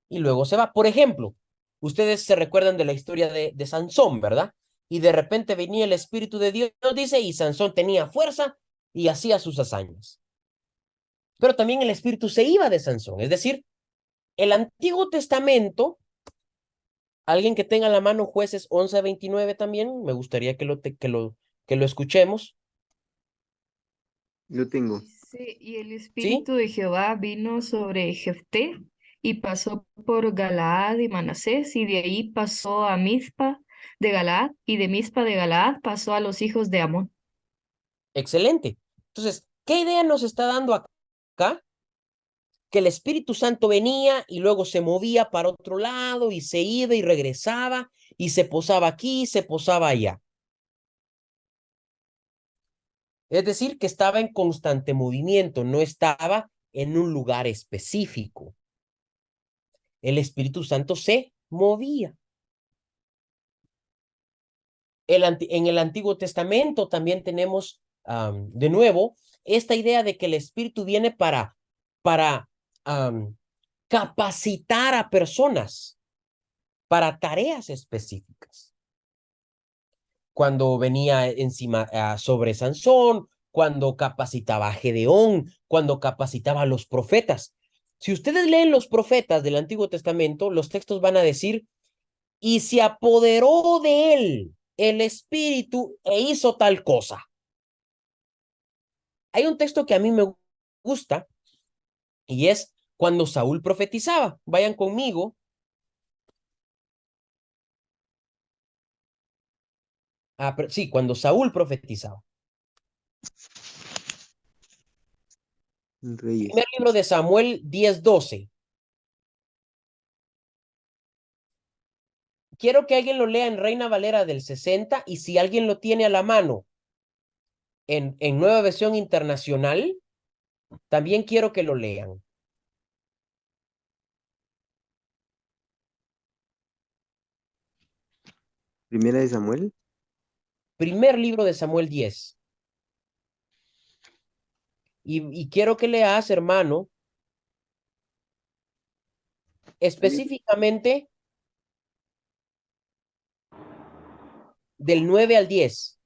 y luego se va. Por ejemplo, ustedes se recuerdan de la historia de Sansón, ¿verdad? Y de repente venía el Espíritu de Dios, dice, y Sansón tenía fuerza y hacía sus hazañas. Pero también el Espíritu se iba de Sansón. Es decir, el Antiguo Testamento, alguien que tenga a la mano Jueces 11:29 también, me gustaría que lo escuchemos, Yo tengo. Dice, y el ¿sí? Espíritu de Jehová vino sobre Jefté y pasó por Galaad y Manasés, y de ahí pasó a Mizpa de Galaad, y de Mizpa de Galaad pasó a los hijos de Amón. Excelente. Entonces, ¿qué idea nos está dando acá? Que el Espíritu Santo venía y luego se movía para otro lado y se iba y regresaba y se posaba aquí, se posaba allá. Es decir, que estaba en constante movimiento, no estaba en un lugar específico. El Espíritu Santo se movía. En el Antiguo Testamento también tenemos, de nuevo, esta idea de que el Espíritu viene para capacitar a personas para tareas específicas. Cuando venía encima sobre Sansón, cuando capacitaba a Gedeón, cuando capacitaba a los profetas. Si ustedes leen los profetas del Antiguo Testamento, los textos van a decir, y se apoderó de él el Espíritu e hizo tal cosa. Hay un texto que a mí me gusta y es cuando Saúl profetizaba. Vayan conmigo. Sí, cuando Saúl profetizaba. Reyes. Primer libro de Samuel 10:12. Quiero que alguien lo lea en Reina Valera del 60 y si alguien lo tiene a la mano en Nueva Versión Internacional, también quiero que lo lean. Primera de Samuel. Primer libro de Samuel 10. Y quiero que leas, hermano, específicamente del 9 al 10.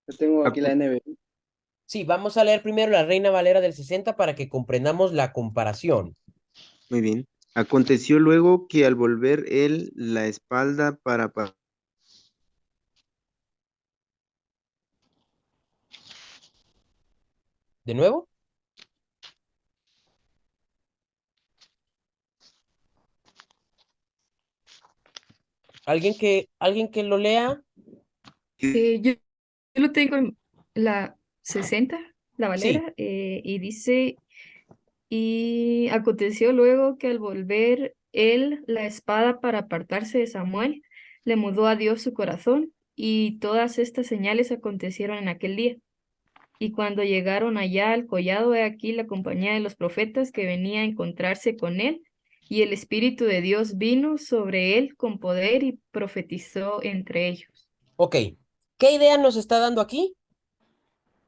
Yo tengo aquí la Acu- NB. Sí, vamos a leer primero la Reina Valera del 60 para que comprendamos la comparación. Muy bien. Aconteció luego que al volver él la espalda para ¿De nuevo? ¿Alguien que lo lea? Yo lo tengo en la 60, la Sí. Valera, y dice, y aconteció luego que al volver él la espada para apartarse de Samuel, le mudó a Dios su corazón, y todas estas señales acontecieron en aquel día. Y cuando llegaron allá al collado, he aquí la compañía de los profetas que venía a encontrarse con él, y el Espíritu de Dios vino sobre él con poder y profetizó entre ellos. Ok. ¿Qué idea nos está dando aquí?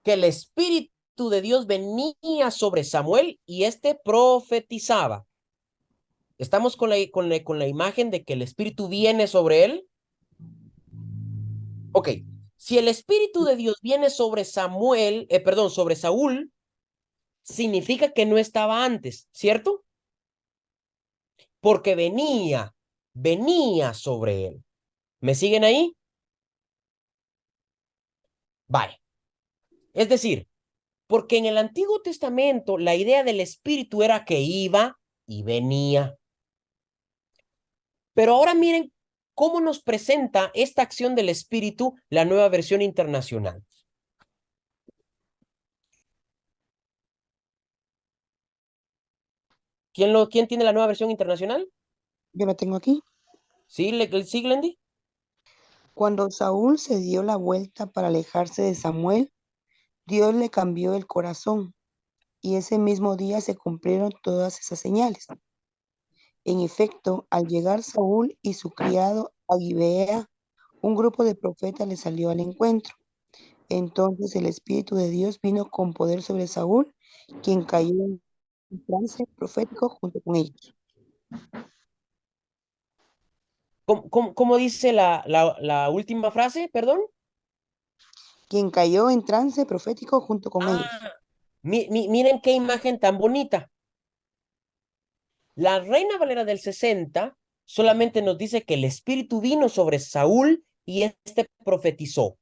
Que el Espíritu de Dios venía sobre Samuel y éste profetizaba. ¿Estamos con la imagen de que el Espíritu viene sobre él? Ok. Si el Espíritu de Dios viene sobre sobre Saúl, significa que no estaba antes, ¿cierto? Porque venía sobre él. ¿Me siguen ahí? Vale. Es decir, porque en el Antiguo Testamento la idea del Espíritu era que iba y venía. Pero ahora miren ¿cómo nos presenta esta acción del Espíritu la Nueva Versión Internacional? ¿Quién tiene la Nueva Versión Internacional? Yo lo tengo aquí. ¿Sí, sí, Glendy? Cuando Saúl se dio la vuelta para alejarse de Samuel, Dios le cambió el corazón y ese mismo día se cumplieron todas esas señales. En efecto, al llegar Saúl y su criado a Gibea, un grupo de profetas le salió al encuentro. Entonces el Espíritu de Dios vino con poder sobre Saúl, quien cayó en trance profético junto con ellos. ¿Cómo dice la última frase? Perdón. Quien cayó en trance profético junto con ellos. Ah, miren qué imagen tan bonita. La Reina Valera del 60 solamente nos dice que el Espíritu vino sobre Saúl y este profetizó.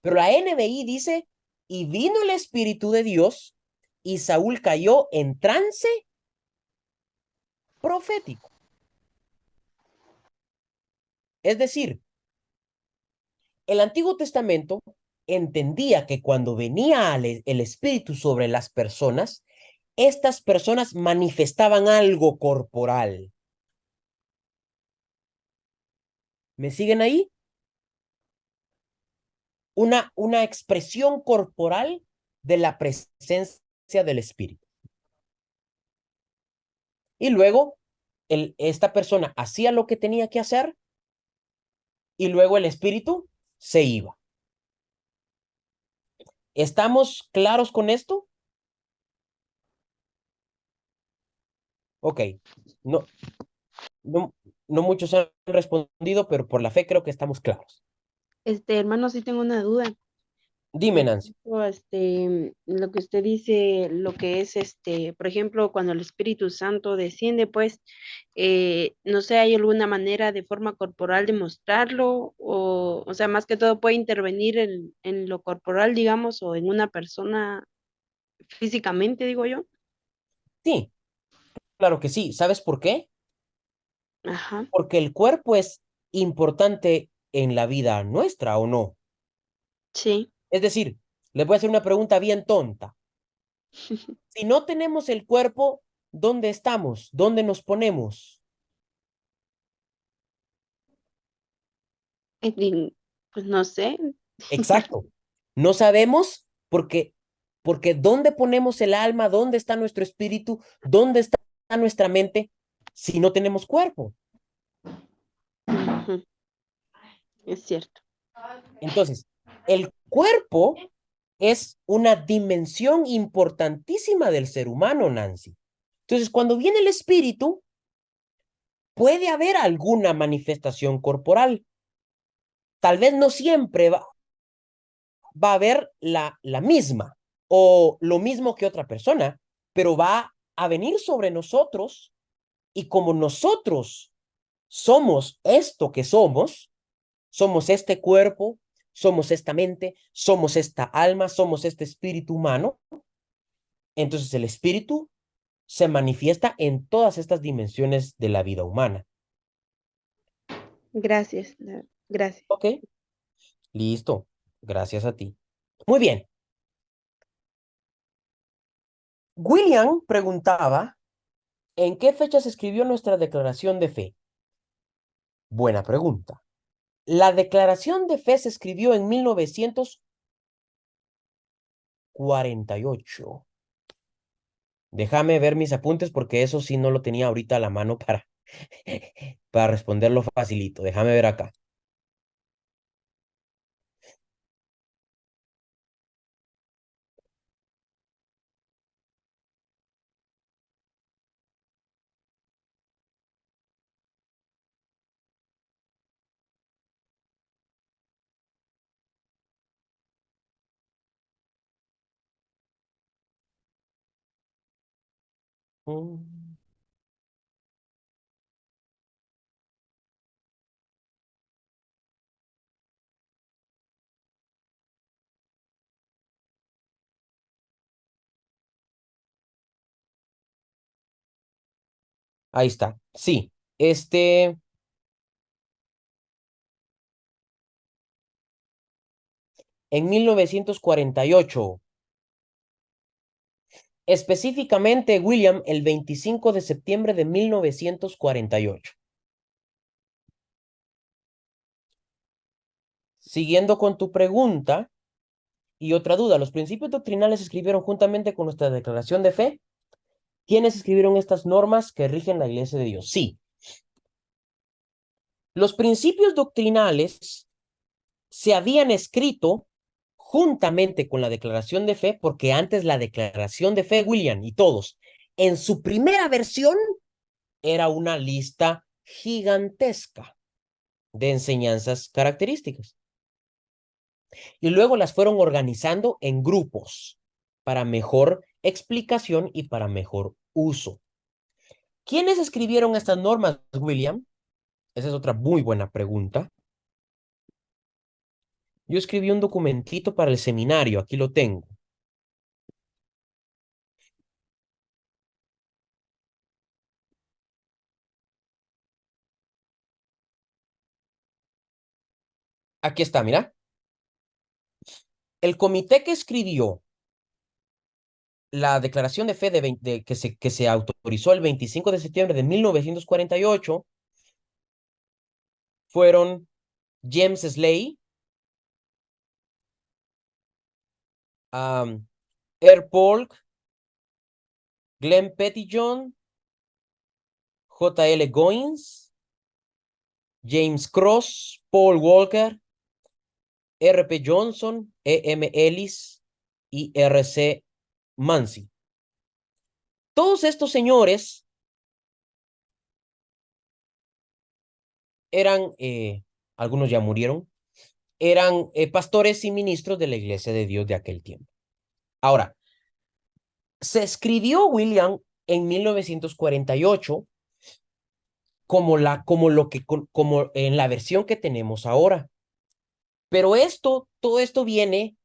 Pero la NBI dice, y vino el Espíritu de Dios y Saúl cayó en trance profético. Es decir, el Antiguo Testamento entendía que cuando venía el Espíritu sobre las personas, estas personas manifestaban algo corporal. ¿Me siguen ahí? Una expresión corporal de la presencia del Espíritu. Y luego esta persona hacía lo que tenía que hacer y luego el Espíritu se iba. ¿Estamos claros con esto? Ok. No, no, no muchos han respondido, pero por la fe creo que estamos claros. Hermano, sí tengo una duda. Dime, Por Nancy. ejemplo, lo que usted dice, lo que es por ejemplo, cuando el Espíritu Santo desciende, pues, no sé, ¿hay alguna manera de forma corporal de mostrarlo? O sea, más que todo puede intervenir en lo corporal, digamos, o en una persona físicamente, digo yo. Sí, claro que sí. ¿Sabes por qué? Ajá, Porque el cuerpo es importante en la vida nuestra, ¿o no? sí. Es decir, les voy a hacer una pregunta bien tonta. Si no tenemos el cuerpo, ¿dónde estamos? ¿Dónde nos ponemos? Pues no sé. Exacto. No sabemos porque ¿dónde ponemos el alma? ¿Dónde está nuestro espíritu? ¿Dónde está nuestra mente si no tenemos cuerpo? Ujú, es cierto. Entonces, el cuerpo es una dimensión importantísima del ser humano, Nancy. Entonces, cuando viene el espíritu, puede haber alguna manifestación corporal. Tal vez no siempre va a haber la misma o lo mismo que otra persona, pero va a venir sobre nosotros y como nosotros somos esto que somos este cuerpo, somos esta mente, somos esta alma, somos este espíritu humano, entonces el espíritu se manifiesta en todas estas dimensiones de la vida humana. Gracias, gracias. ¿Ok? Listo. Gracias a ti. Muy bien. William preguntaba, ¿en qué fecha se escribió nuestra declaración de fe? Buena pregunta. La declaración de fe se escribió en 1948. Déjame ver mis apuntes porque eso sí no lo tenía ahorita a la mano para responderlo facilito. Déjame ver acá. Mm, Ahí está. Sí. en 1948. Específicamente, William, el 25 de septiembre de 1948. Siguiendo con tu pregunta y otra duda, ¿los principios doctrinales se escribieron juntamente con nuestra declaración de fe? ¿Quiénes escribieron estas normas que rigen la Iglesia de Dios? Sí. Los principios doctrinales se habían escrito juntamente con la declaración de fe, porque antes la declaración de fe, William y todos, en su primera versión era una lista gigantesca de enseñanzas características. Y luego las fueron organizando en grupos para mejor explicación y para mejor uso. ¿Quiénes escribieron estas normas, William? Esa es otra muy buena pregunta. Yo escribí un documentito para el seminario, aquí lo tengo. Aquí está, mira. El comité que escribió la declaración de fe que se autorizó el 25 de septiembre de 1948 fueron James Slay, R. Polk, Glenn Pettyjohn, J.L. Goins, James Cross, Paul Walker, R.P. Johnson, E.M. Ellis y R.C. Mansi. Todos estos señores eran, algunos ya murieron, eran pastores y ministros de la Iglesia de Dios de aquel tiempo. Ahora, se escribió William en 1948 como en la versión que tenemos ahora. Pero todo esto viene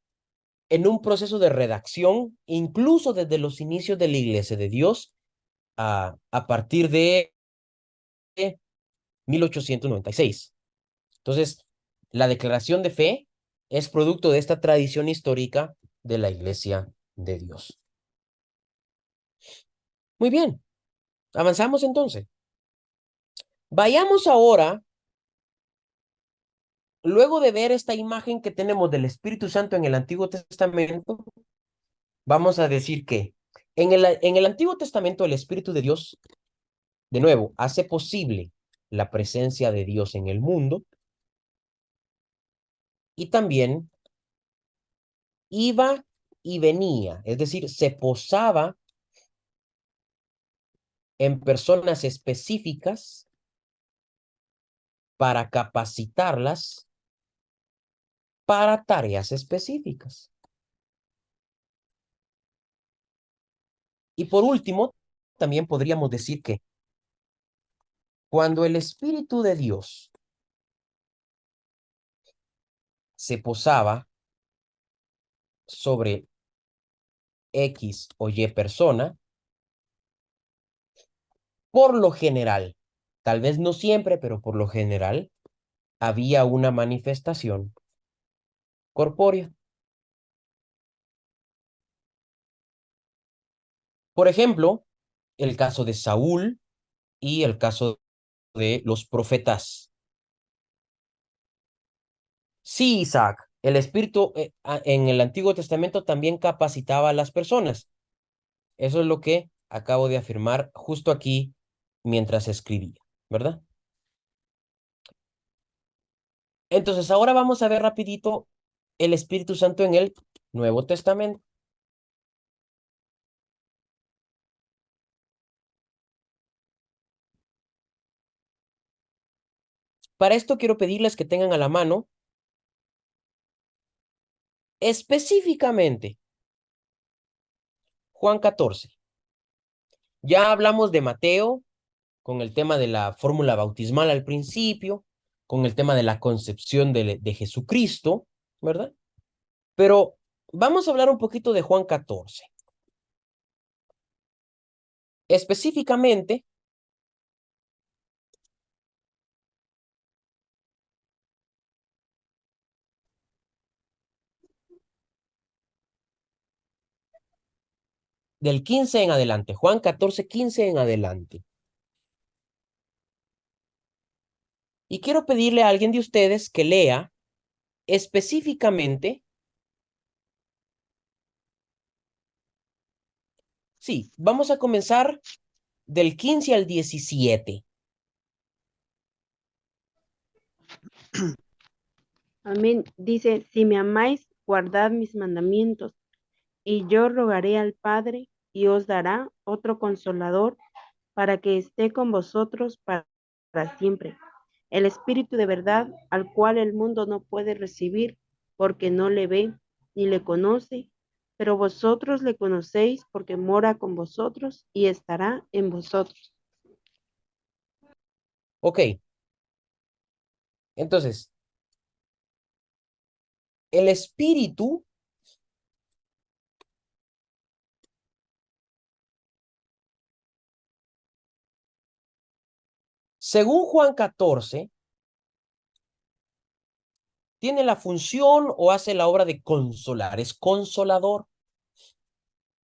en un proceso de redacción, incluso desde los inicios de la Iglesia de Dios, a partir de 1896. Entonces, la declaración de fe es producto de esta tradición histórica de la Iglesia de Dios. Muy bien, avanzamos entonces. Vayamos ahora, luego de ver esta imagen que tenemos del Espíritu Santo en el Antiguo Testamento, vamos a decir que en el Antiguo Testamento el Espíritu de Dios, de nuevo, hace posible la presencia de Dios en el mundo y también iba y venía, es decir, se posaba en personas específicas para capacitarlas para tareas específicas. Y por último, también podríamos decir que cuando el Espíritu de Dios se posaba sobre X o Y persona, por lo general, tal vez no siempre, pero por lo general, había una manifestación corpórea. Por ejemplo, el caso de Saúl y el caso de los profetas. Sí, Isaac, el Espíritu en el Antiguo Testamento también capacitaba a las personas. Eso es lo que acabo de afirmar justo aquí mientras escribía, ¿verdad? Entonces, ahora vamos a ver rapidito el Espíritu Santo en el Nuevo Testamento. Para esto quiero pedirles que tengan a la mano específicamente Juan 14. Ya hablamos de Mateo con el tema de la fórmula bautismal al principio, con el tema de la concepción de Jesucristo, ¿verdad? Pero vamos a hablar un poquito de Juan 14. Específicamente, del 15 en adelante. Juan 14, 15 en adelante. Y quiero pedirle a alguien de ustedes que lea específicamente. Sí, vamos a comenzar del 15 al 17. Amén. Dice, si me amáis, guardad mis mandamientos, y yo rogaré al Padre, y os dará otro consolador para que esté con vosotros para siempre. El Espíritu de verdad, al cual el mundo no puede recibir, porque no le ve ni le conoce, pero vosotros le conocéis porque mora con vosotros y estará en vosotros. Ok, entonces, el Espíritu según Juan 14, tiene la función o hace la obra de consolar, es consolador.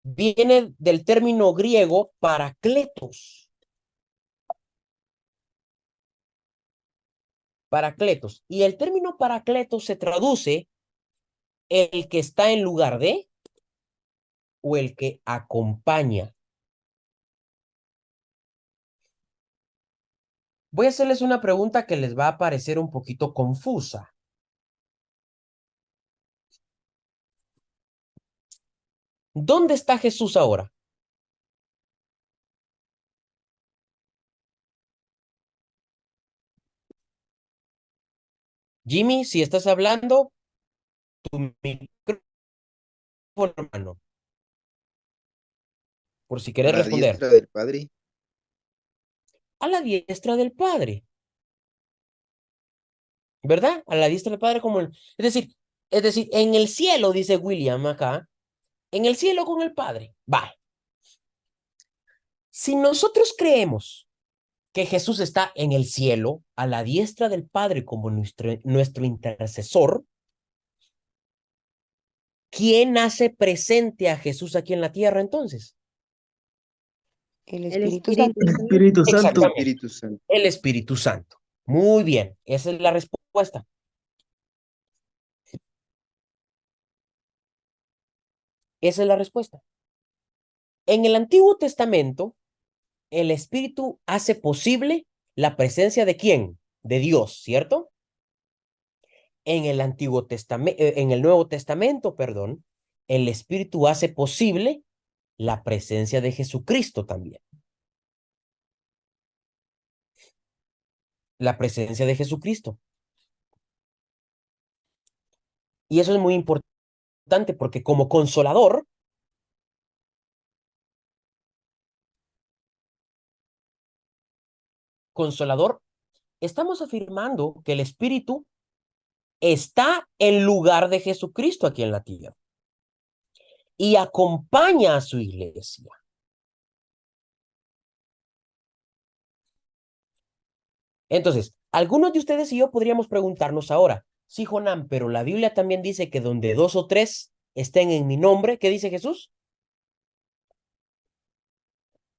Viene del término griego paracletos. Paracletos. Y el término paracletos se traduce el que está en lugar de o el que acompaña. Voy a hacerles una pregunta que les va a parecer un poquito confusa. ¿Dónde está Jesús ahora? Jimmy, si estás hablando, tu micrófono, hermano, por si A quieres la responder. diestra del Padre. A la diestra del Padre, ¿verdad? A la diestra del Padre como es decir, en el cielo, dice William acá, en el cielo con el Padre. Va. Si nosotros creemos que Jesús está en el cielo, a la diestra del Padre como nuestro intercesor, ¿quién hace presente a Jesús aquí en la tierra entonces? El El Espíritu Espíritu Santo. El Santo. Espíritu El Santo. Exactamente, Espíritu Santo. el Espíritu Santo. Muy bien, esa es la respuesta. Esa es la respuesta. En el Antiguo Testamento, el Espíritu hace posible la presencia de ¿quién? De Dios, ¿cierto? En el Antiguo Testamento, en el Nuevo Testamento, perdón, el Espíritu hace posible la presencia de Jesucristo también. La presencia de Jesucristo. Y eso es muy importante porque como consolador, estamos afirmando que el Espíritu está en lugar de Jesucristo aquí en la tierra y acompaña a su iglesia. Entonces, algunos de ustedes y yo podríamos preguntarnos ahora, sí, Jonán, pero la Biblia también dice que donde dos o tres estén en mi nombre, ¿qué dice Jesús?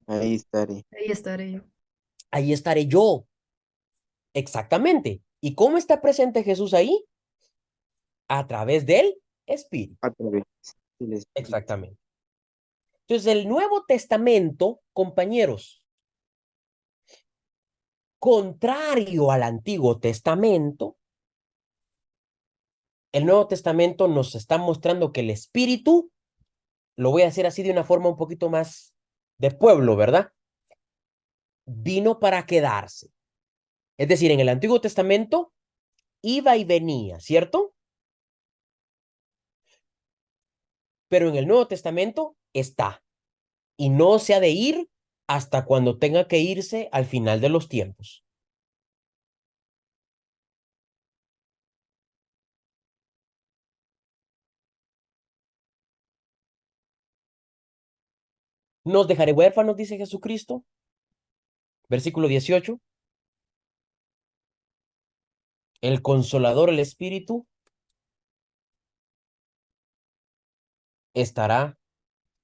Ahí estaré. Ahí estaré yo. Ahí estaré yo. Exactamente. ¿Y cómo está presente Jesús ahí? A través del Espíritu. A través del Espíritu. Exactamente. Entonces, el Nuevo Testamento, compañeros, contrario al Antiguo Testamento, el Nuevo Testamento nos está mostrando que el Espíritu, lo voy a decir así de una forma un poquito más de pueblo, ¿verdad? Vino para quedarse. Es decir, en el Antiguo Testamento iba y venía, ¿cierto? Pero en el Nuevo Testamento está y no se ha de ir hasta cuando tenga que irse al final de los tiempos. Nos dejaré huérfanos, dice Jesucristo. Versículo 18. El Consolador, el Espíritu, estará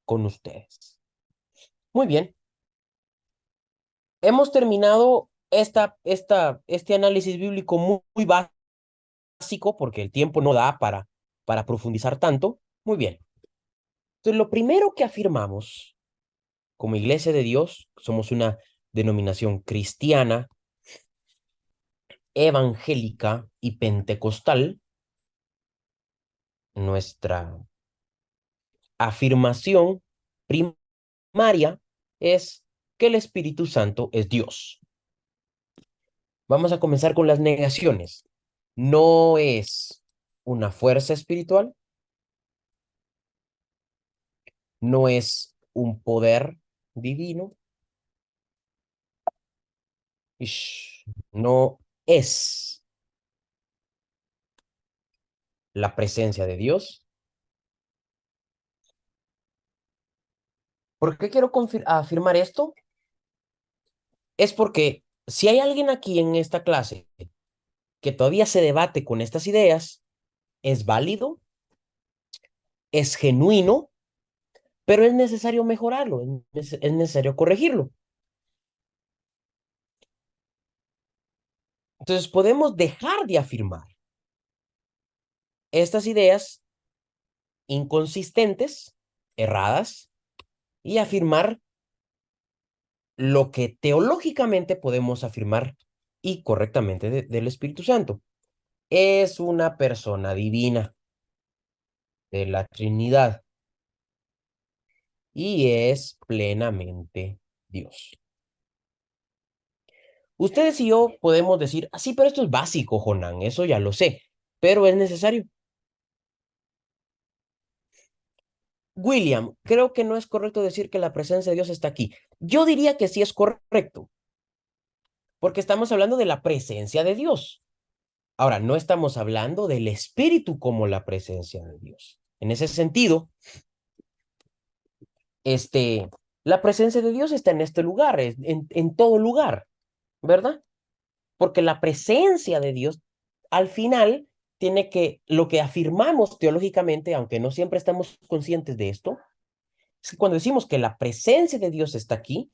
con ustedes. Muy bien. Hemos terminado este análisis bíblico muy básico porque el tiempo no da para profundizar tanto. Muy bien. Entonces, lo primero que afirmamos como Iglesia de Dios, somos una denominación cristiana, evangélica y pentecostal. Nuestra afirmación primaria es que el Espíritu Santo es Dios. Vamos a comenzar con las negaciones. No es una fuerza espiritual, no es un poder divino, no es la presencia de Dios. ¿Por qué quiero afirmar esto? Es porque si hay alguien aquí en esta clase que todavía se debate con estas ideas, es válido, es genuino, pero es necesario mejorarlo, es necesario corregirlo. Entonces podemos dejar de afirmar estas ideas inconsistentes, erradas, y afirmar lo que teológicamente podemos afirmar y correctamente del Espíritu Santo. Es una persona divina de la Trinidad y es plenamente Dios. Ustedes y yo podemos decir, sí, pero esto es básico, Jonán, eso ya lo sé, pero es necesario. William, creo que no es correcto decir que la presencia de Dios está aquí. Yo diría que sí es correcto, porque estamos hablando de la presencia de Dios. Ahora, no estamos hablando del Espíritu como la presencia de Dios. En ese sentido, la presencia de Dios está en este lugar, en todo lugar, ¿verdad? Porque la presencia de Dios, al final, lo que afirmamos teológicamente, aunque no siempre estamos conscientes de esto, es que cuando decimos que la presencia de Dios está aquí,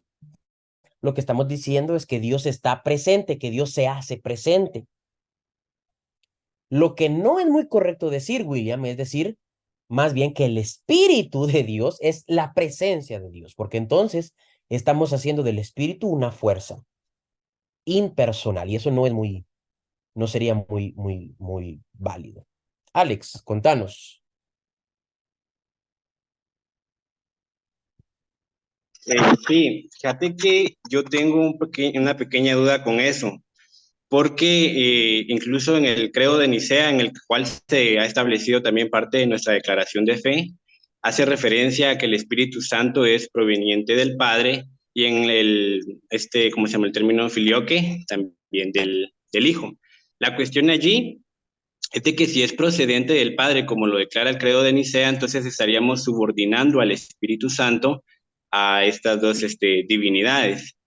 lo que estamos diciendo es que Dios está presente, que Dios se hace presente. Lo que no es muy correcto decir, William, es decir, más bien que el Espíritu de Dios es la presencia de Dios, porque entonces estamos haciendo del Espíritu una fuerza impersonal y eso no sería muy válido. Alex, contanos. Sí, fíjate que yo tengo una pequeña duda con eso, porque incluso en el credo de Nicea, en el cual se ha establecido también parte de nuestra declaración de fe, hace referencia a que el Espíritu Santo es proveniente del Padre y en ¿cómo se llama el término? Filioque, también del Hijo. La cuestión allí es de que si es procedente del Padre, como lo declara el credo de Nicea, entonces estaríamos subordinando al Espíritu Santo a estas dos divinidades.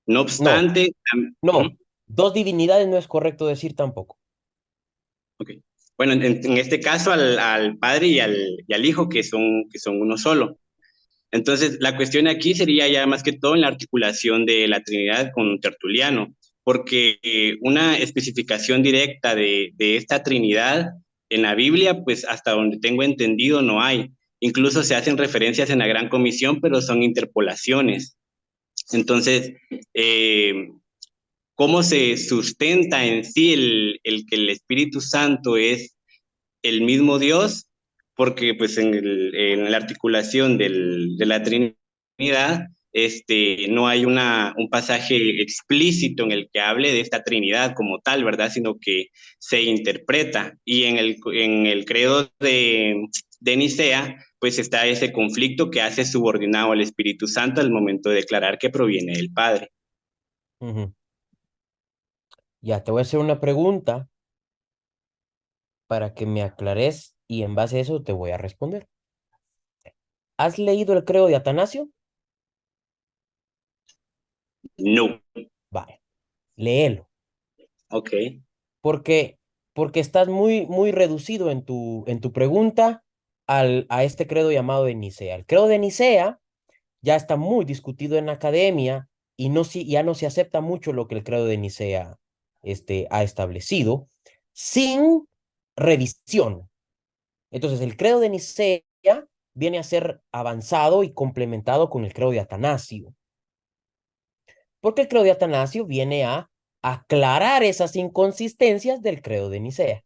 No No, obstante, no, dos divinidades no es correcto decir tampoco. ok. Bueno, en este caso al Padre y al Hijo, que son uno solo. Entonces, la cuestión aquí sería ya más que todo en la articulación de la Trinidad con Tertuliano, porque una especificación directa de esta Trinidad en la Biblia, pues hasta donde tengo entendido no hay. Incluso se hacen referencias en la Gran Comisión, pero son interpolaciones. Entonces, ¿cómo se sustenta en sí el que el Espíritu Santo es el mismo Dios? Porque pues en la articulación de la Trinidad, no hay un pasaje explícito en el que hable de esta Trinidad como tal, ¿verdad? Sino que se interpreta. Y en el credo de Nicea, pues está ese conflicto que hace subordinado al Espíritu Santo al momento de declarar que proviene del Padre. Ujú. Ya, te voy a hacer una pregunta para que me aclares y en base a eso te voy a responder. ¿Has leído el credo de Atanasio? No. Vale, léelo. Ok. Porque, porque estás muy reducido en tu pregunta a este credo llamado de Nicea. El credo de Nicea ya está muy discutido en la academia y ya no se acepta mucho lo que el credo de Nicea ha establecido, sin revisión. Entonces, el credo de Nicea viene a ser avanzado y complementado con el credo de Atanasio. Porque el credo de Atanasio viene a aclarar esas inconsistencias del credo de Nicea.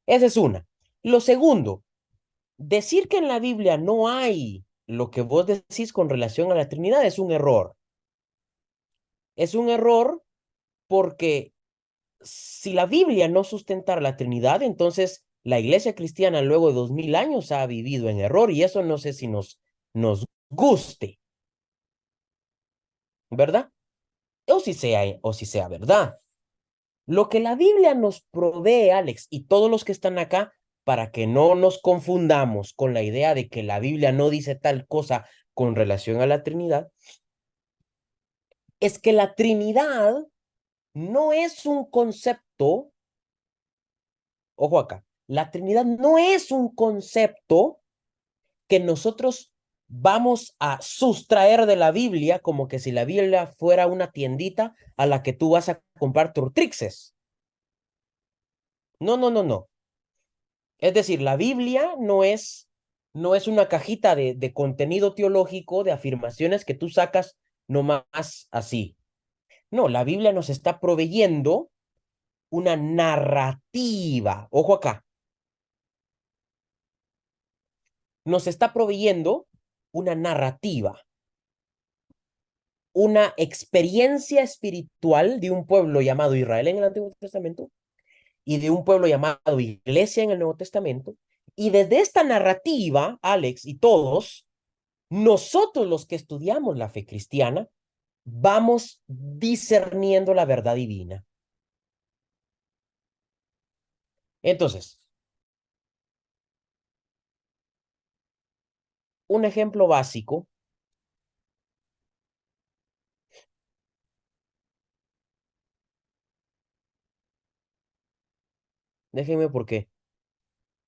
Esa es una. Lo segundo, decir que en la Biblia no hay lo que vos decís con relación a la Trinidad es un error. Es un error porque si la Biblia no sustentara la Trinidad, entonces la iglesia cristiana luego de 2000 años ha vivido en error y eso no sé si nos guste, ¿verdad? O si sea verdad. Lo que la Biblia nos provee, Alex, y todos los que están acá, para que no nos confundamos con la idea de que la Biblia no dice tal cosa con relación a la Trinidad, es que la Trinidad no es un concepto, ojo acá, la Trinidad no es un concepto que nosotros vamos a sustraer de la Biblia como que si la Biblia fuera una tiendita a la que tú vas a comprar Turtrixes. No, no, no, no. Es decir, la Biblia no es una cajita de contenido teológico, de afirmaciones que tú sacas nomás así. No, la Biblia nos está proveyendo una narrativa. Ojo acá. Nos está proveyendo una narrativa, una experiencia espiritual de un pueblo llamado Israel en el Antiguo Testamento y de un pueblo llamado Iglesia en el Nuevo Testamento. Y desde esta narrativa, Alex y todos, nosotros los que estudiamos la fe cristiana, vamos discerniendo la verdad divina. Entonces, un ejemplo básico. Déjenme porque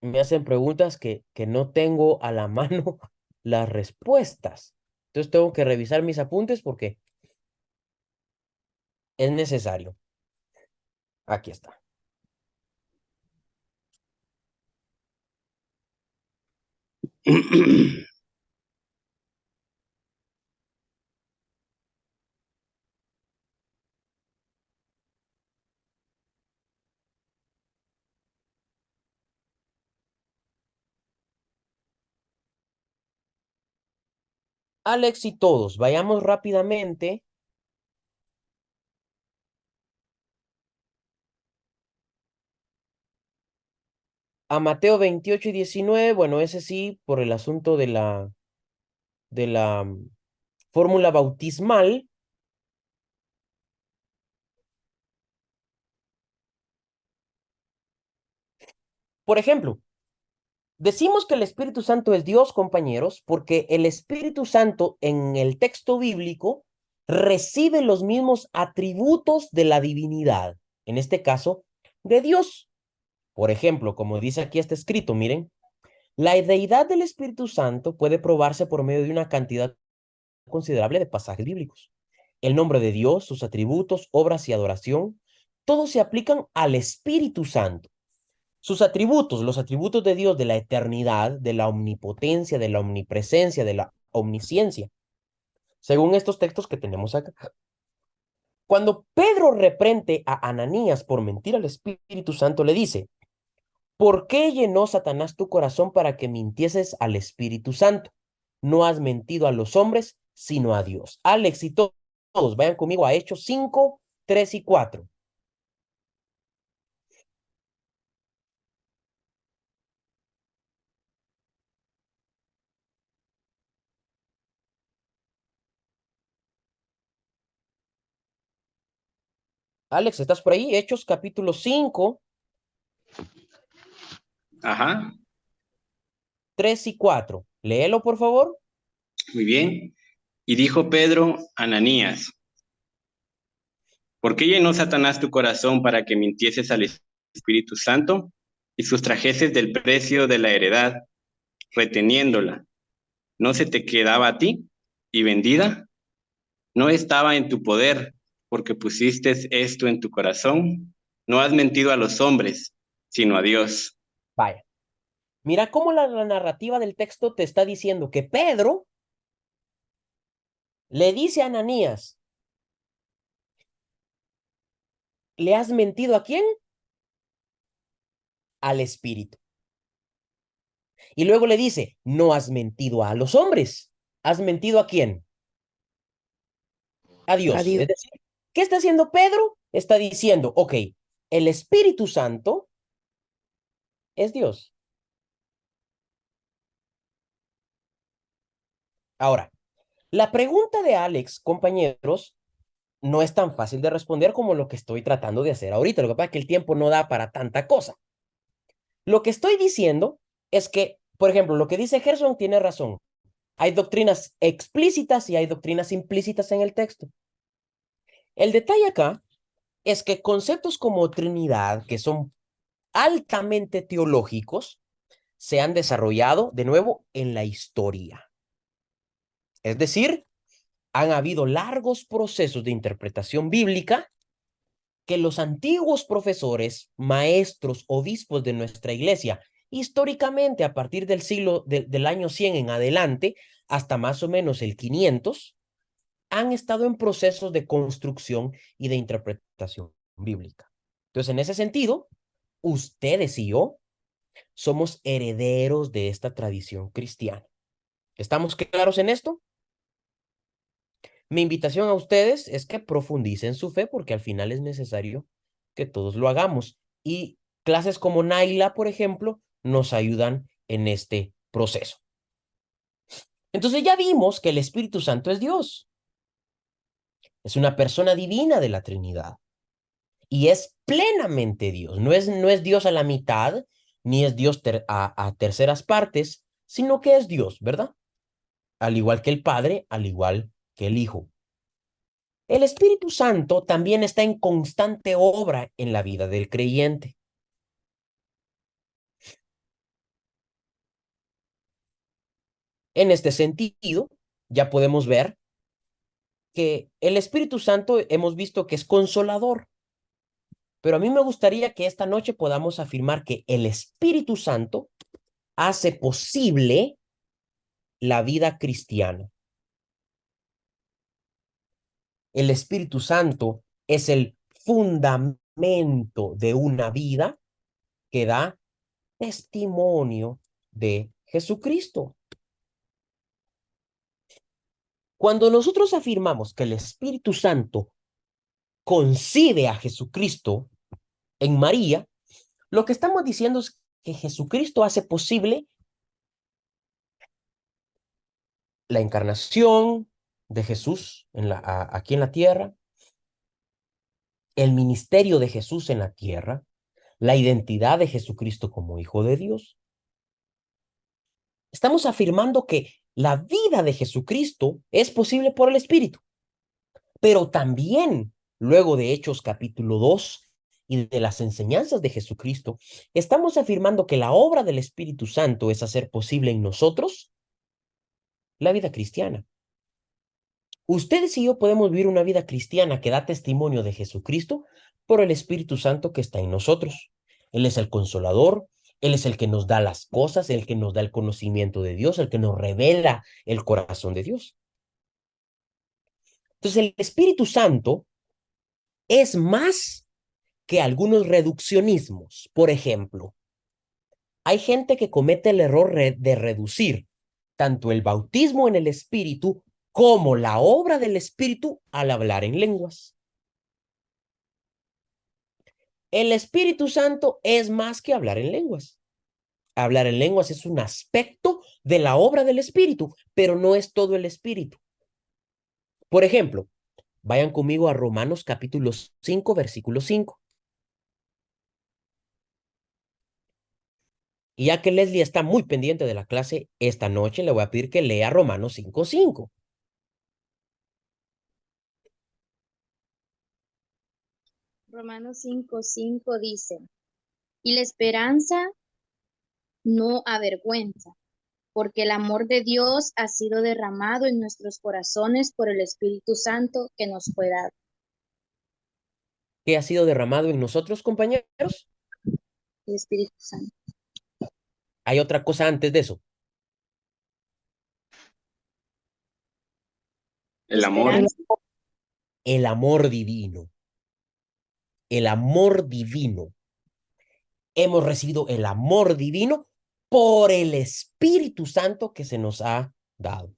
me hacen preguntas que no tengo a la mano las respuestas. Entonces tengo que revisar mis apuntes porque es necesario. Aquí está. Alex y todos, vayamos rápidamente a Mateo 28 y 19. Bueno, ese sí, por el asunto de la fórmula bautismal. Por ejemplo, decimos que el Espíritu Santo es Dios, compañeros, porque el Espíritu Santo en el texto bíblico recibe los mismos atributos de la divinidad, en este caso, de Dios. Por ejemplo, como dice aquí está escrito, miren, la deidad del Espíritu Santo puede probarse por medio de una cantidad considerable de pasajes bíblicos. El nombre de Dios, sus atributos, obras y adoración, todos se aplican al Espíritu Santo. Sus atributos, los atributos de Dios, de la eternidad, de la omnipotencia, de la omnipresencia, de la omnisciencia, según estos textos que tenemos acá. Cuando Pedro reprende a Ananías por mentir al Espíritu Santo, le dice, ¿por qué llenó Satanás tu corazón para que mintieses al Espíritu Santo? No has mentido a los hombres, sino a Dios. Alex y todos, vayan conmigo a Hechos 5, 3 y 4. Alex, ¿estás por ahí? Hechos capítulo 5, Ajá, 3 y 4. Léelo, por favor. muy bien. Y dijo Pedro, Ananías, ¿por qué llenó Satanás tu corazón para que mintieses al Espíritu Santo y sustrajeses del precio de la heredad, reteniéndola? no se te quedaba a ti y vendida, no estaba en tu poder porque pusiste esto en tu corazón. No has mentido a los hombres, sino a Dios. Vaya. Mira cómo la narrativa del texto te está diciendo que Pedro le dice a Ananías, ¿le has mentido a quién? Al Espíritu. Y luego le dice, no has mentido a los hombres. ¿Has mentido a quién? A Dios. Adiós. Es decir, ¿qué está haciendo Pedro? Está diciendo, ok, el Espíritu Santo es Dios. Ahora, la pregunta de Alex, compañeros, no es tan fácil de responder como lo que estoy tratando de hacer ahorita. Lo que pasa es que el tiempo no da para tanta cosa. Lo que estoy diciendo es que, por ejemplo, lo que dice Gerson tiene razón. Hay doctrinas explícitas y hay doctrinas implícitas en el texto. El detalle acá es que conceptos como Trinidad, que son altamente teológicos, se han desarrollado de nuevo en la historia. Es decir, han habido largos procesos de interpretación bíblica que los antiguos profesores, maestros, obispos de nuestra iglesia, históricamente a partir del del año 100 en adelante, hasta más o menos el 500, han estado en procesos de construcción y de interpretación bíblica. Entonces, en ese sentido, ustedes y yo somos herederos de esta tradición cristiana. ¿Estamos claros en esto? Mi invitación a ustedes es que profundicen su fe porque al final es necesario que todos lo hagamos. Y clases como Naila, por ejemplo, nos ayudan en este proceso. Entonces ya vimos que el Espíritu Santo es Dios. Es una persona divina de la Trinidad. Y es plenamente Dios. No es Dios a la mitad, ni es Dios a terceras partes, sino que es Dios, ¿verdad? Al igual que el Padre, al igual que el Hijo. El Espíritu Santo también está en constante obra en la vida del creyente. En este sentido, ya podemos ver que el Espíritu Santo hemos visto que es consolador, pero a mí me gustaría que esta noche podamos afirmar que el Espíritu Santo hace posible la vida cristiana. El Espíritu Santo es el fundamento de una vida que da testimonio de Jesucristo. Cuando nosotros afirmamos que el Espíritu Santo concibe a Jesucristo en María, lo que estamos diciendo es que Jesucristo hace posible la encarnación de Jesús aquí en la tierra, el ministerio de Jesús en la tierra, la identidad de Jesucristo como Hijo de Dios. Estamos afirmando que la vida de Jesucristo es posible por el Espíritu, pero también luego de Hechos capítulo 2 y de las enseñanzas de Jesucristo, estamos afirmando que la obra del Espíritu Santo es hacer posible en nosotros la vida cristiana. Ustedes y yo podemos vivir una vida cristiana que da testimonio de Jesucristo por el Espíritu Santo que está en nosotros. Él es el consolador, Él es el que nos da las cosas, el que nos da el conocimiento de Dios, el que nos revela el corazón de Dios. Entonces el Espíritu Santo es más que algunos reduccionismos. Por ejemplo, hay gente que comete el error de reducir tanto el bautismo en el Espíritu como la obra del Espíritu al hablar en lenguas. El Espíritu Santo es más que hablar en lenguas. Hablar en lenguas es un aspecto de la obra del Espíritu, pero no es todo el Espíritu. Por ejemplo, vayan conmigo a Romanos capítulo 5, versículo 5. Y ya que Leslie está muy pendiente de la clase, esta noche le voy a pedir que lea Romanos 5:5. Romanos 5:5 dice, y la esperanza no avergüenza, porque el amor de Dios ha sido derramado en nuestros corazones por el Espíritu Santo que nos fue dado. ¿Qué ha sido derramado en nosotros, compañeros? El Espíritu Santo. Hay otra cosa antes de eso. El amor. Esperanza. El amor divino. El amor divino. Hemos recibido el amor divino por el Espíritu Santo que se nos ha dado.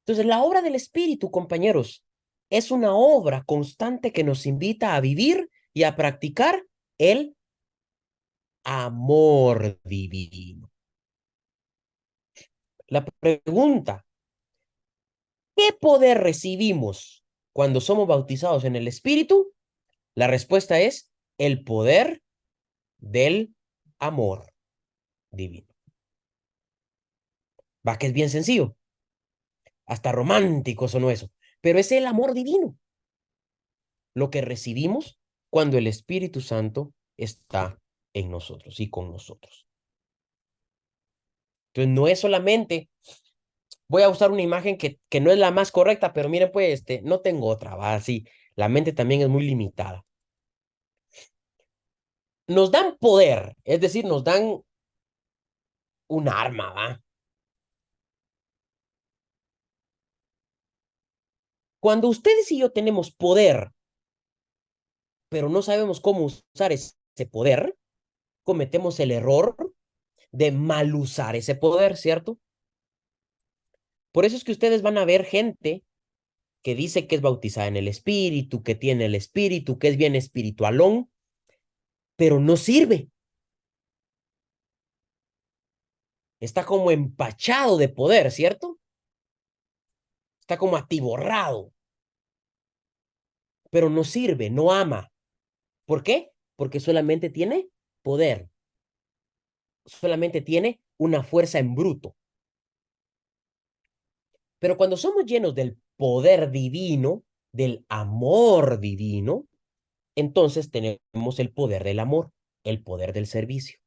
Entonces, la obra del Espíritu, compañeros, es una obra constante que nos invita a vivir y a practicar el amor divino. La pregunta, ¿qué poder recibimos cuando somos bautizados en el Espíritu? La respuesta es el poder del amor divino. Va que es bien sencillo. Hasta romántico sonó eso. Pero es el amor divino lo que recibimos cuando el Espíritu Santo está en nosotros y con nosotros. Entonces, no es solamente, voy a usar una imagen que no es la más correcta, pero miren, pues, no tengo otra, va así. La mente también es muy limitada. Nos dan poder, es decir, nos dan un arma, ¿va? Cuando ustedes y yo tenemos poder, pero no sabemos cómo usar ese poder, cometemos el error de mal usar ese poder, ¿cierto? Por eso es que ustedes van a ver gente que dice que es bautizada en el Espíritu, que tiene el Espíritu, que es bien espiritualón, pero no sirve. Está como empachado de poder, ¿cierto? Está como atiborrado, pero no sirve, no ama. ¿Por qué? Porque solamente tiene poder, solamente tiene una fuerza en bruto. Pero cuando somos llenos del poder divino, del amor divino, entonces tenemos el poder del amor, el poder del servicio.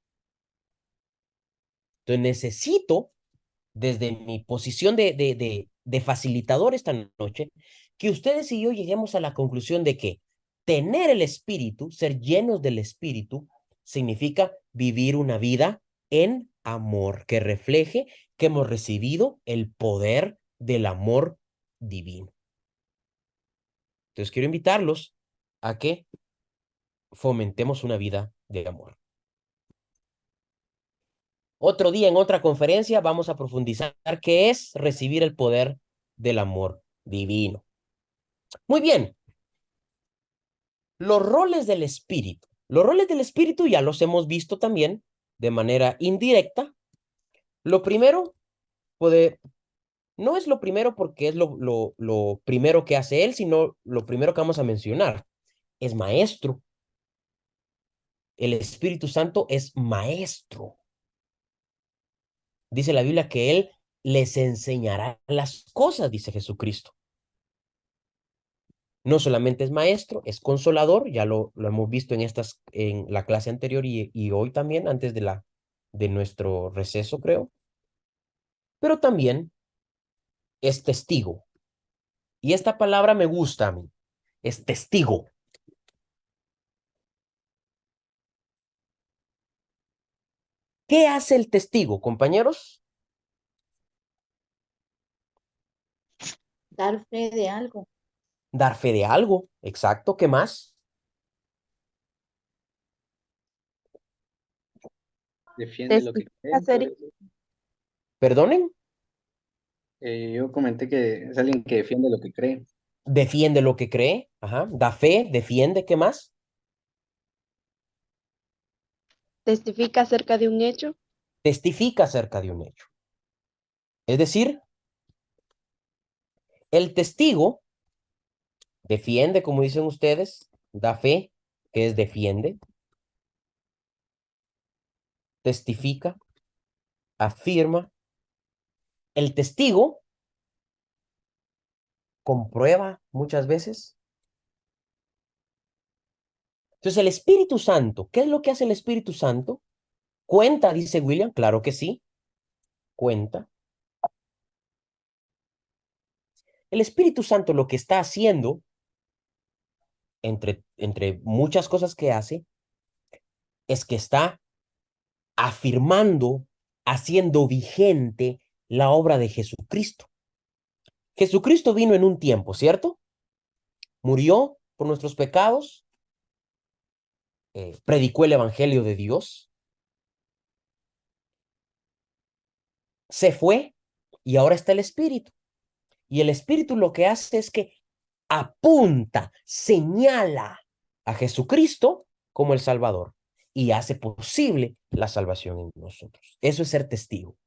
Entonces necesito, desde mi posición de facilitador esta noche, que ustedes y yo lleguemos a la conclusión de que tener el Espíritu, ser llenos del Espíritu, significa vivir una vida en amor, que refleje que hemos recibido el poder del amor divino. Entonces quiero invitarlos a que fomentemos una vida de amor. Otro día en otra conferencia vamos a profundizar qué es recibir el poder del amor divino. Muy bien. Los roles del espíritu. Los roles del espíritu ya los hemos visto también de manera indirecta. Lo primero, no es lo primero porque es lo primero que hace él, sino lo primero que vamos a mencionar. Es maestro. El Espíritu Santo es maestro. Dice la Biblia que él les enseñará las cosas, dice Jesucristo. No solamente es maestro, es consolador, ya lo hemos visto en la clase anterior y hoy también, antes de nuestro receso, creo. Pero también es testigo. Y esta palabra me gusta a mí, es testigo. ¿Qué hace el testigo, compañeros? Dar fe de algo. Dar fe de algo, exacto, ¿qué más? Defiende lo que cree. ¿Perdonen? Yo comenté que es alguien que defiende lo que cree. Defiende lo que cree, ajá, da fe, defiende, ¿qué más? Testifica acerca de un hecho. Testifica acerca de un hecho. Es decir, el testigo defiende, como dicen ustedes, da fe, que es defiende, testifica, afirma. El testigo comprueba muchas veces. Entonces, el Espíritu Santo, ¿qué es lo que hace el Espíritu Santo? ¿Cuenta, dice William? Claro que sí. cuenta, el Espíritu Santo lo que está haciendo, entre muchas cosas que hace, es que está afirmando, haciendo vigente la obra de Jesucristo. Jesucristo vino en un tiempo, ¿cierto? Murió por nuestros pecados, predicó el Evangelio de Dios, se fue y ahora está el Espíritu. Y el Espíritu lo que hace es que apunta, señala a Jesucristo como el Salvador y hace posible la salvación en nosotros. Eso es ser testigo.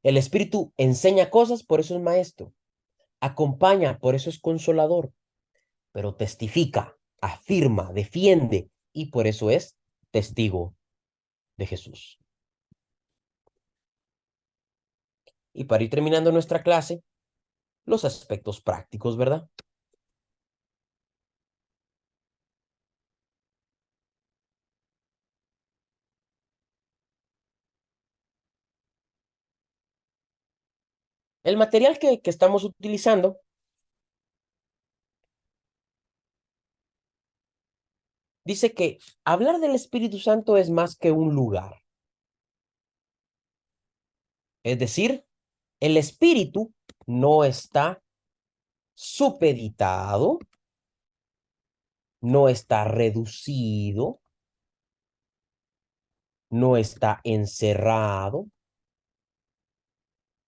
El Espíritu enseña cosas, por eso es maestro. Acompaña, por eso es consolador. Pero testifica, afirma, defiende y por eso es testigo de Jesús. Y para ir terminando nuestra clase, los aspectos prácticos, ¿verdad? El material que estamos utilizando dice que hablar del Espíritu Santo es más que un lugar. Es decir, el Espíritu no está supeditado, no está reducido, no está encerrado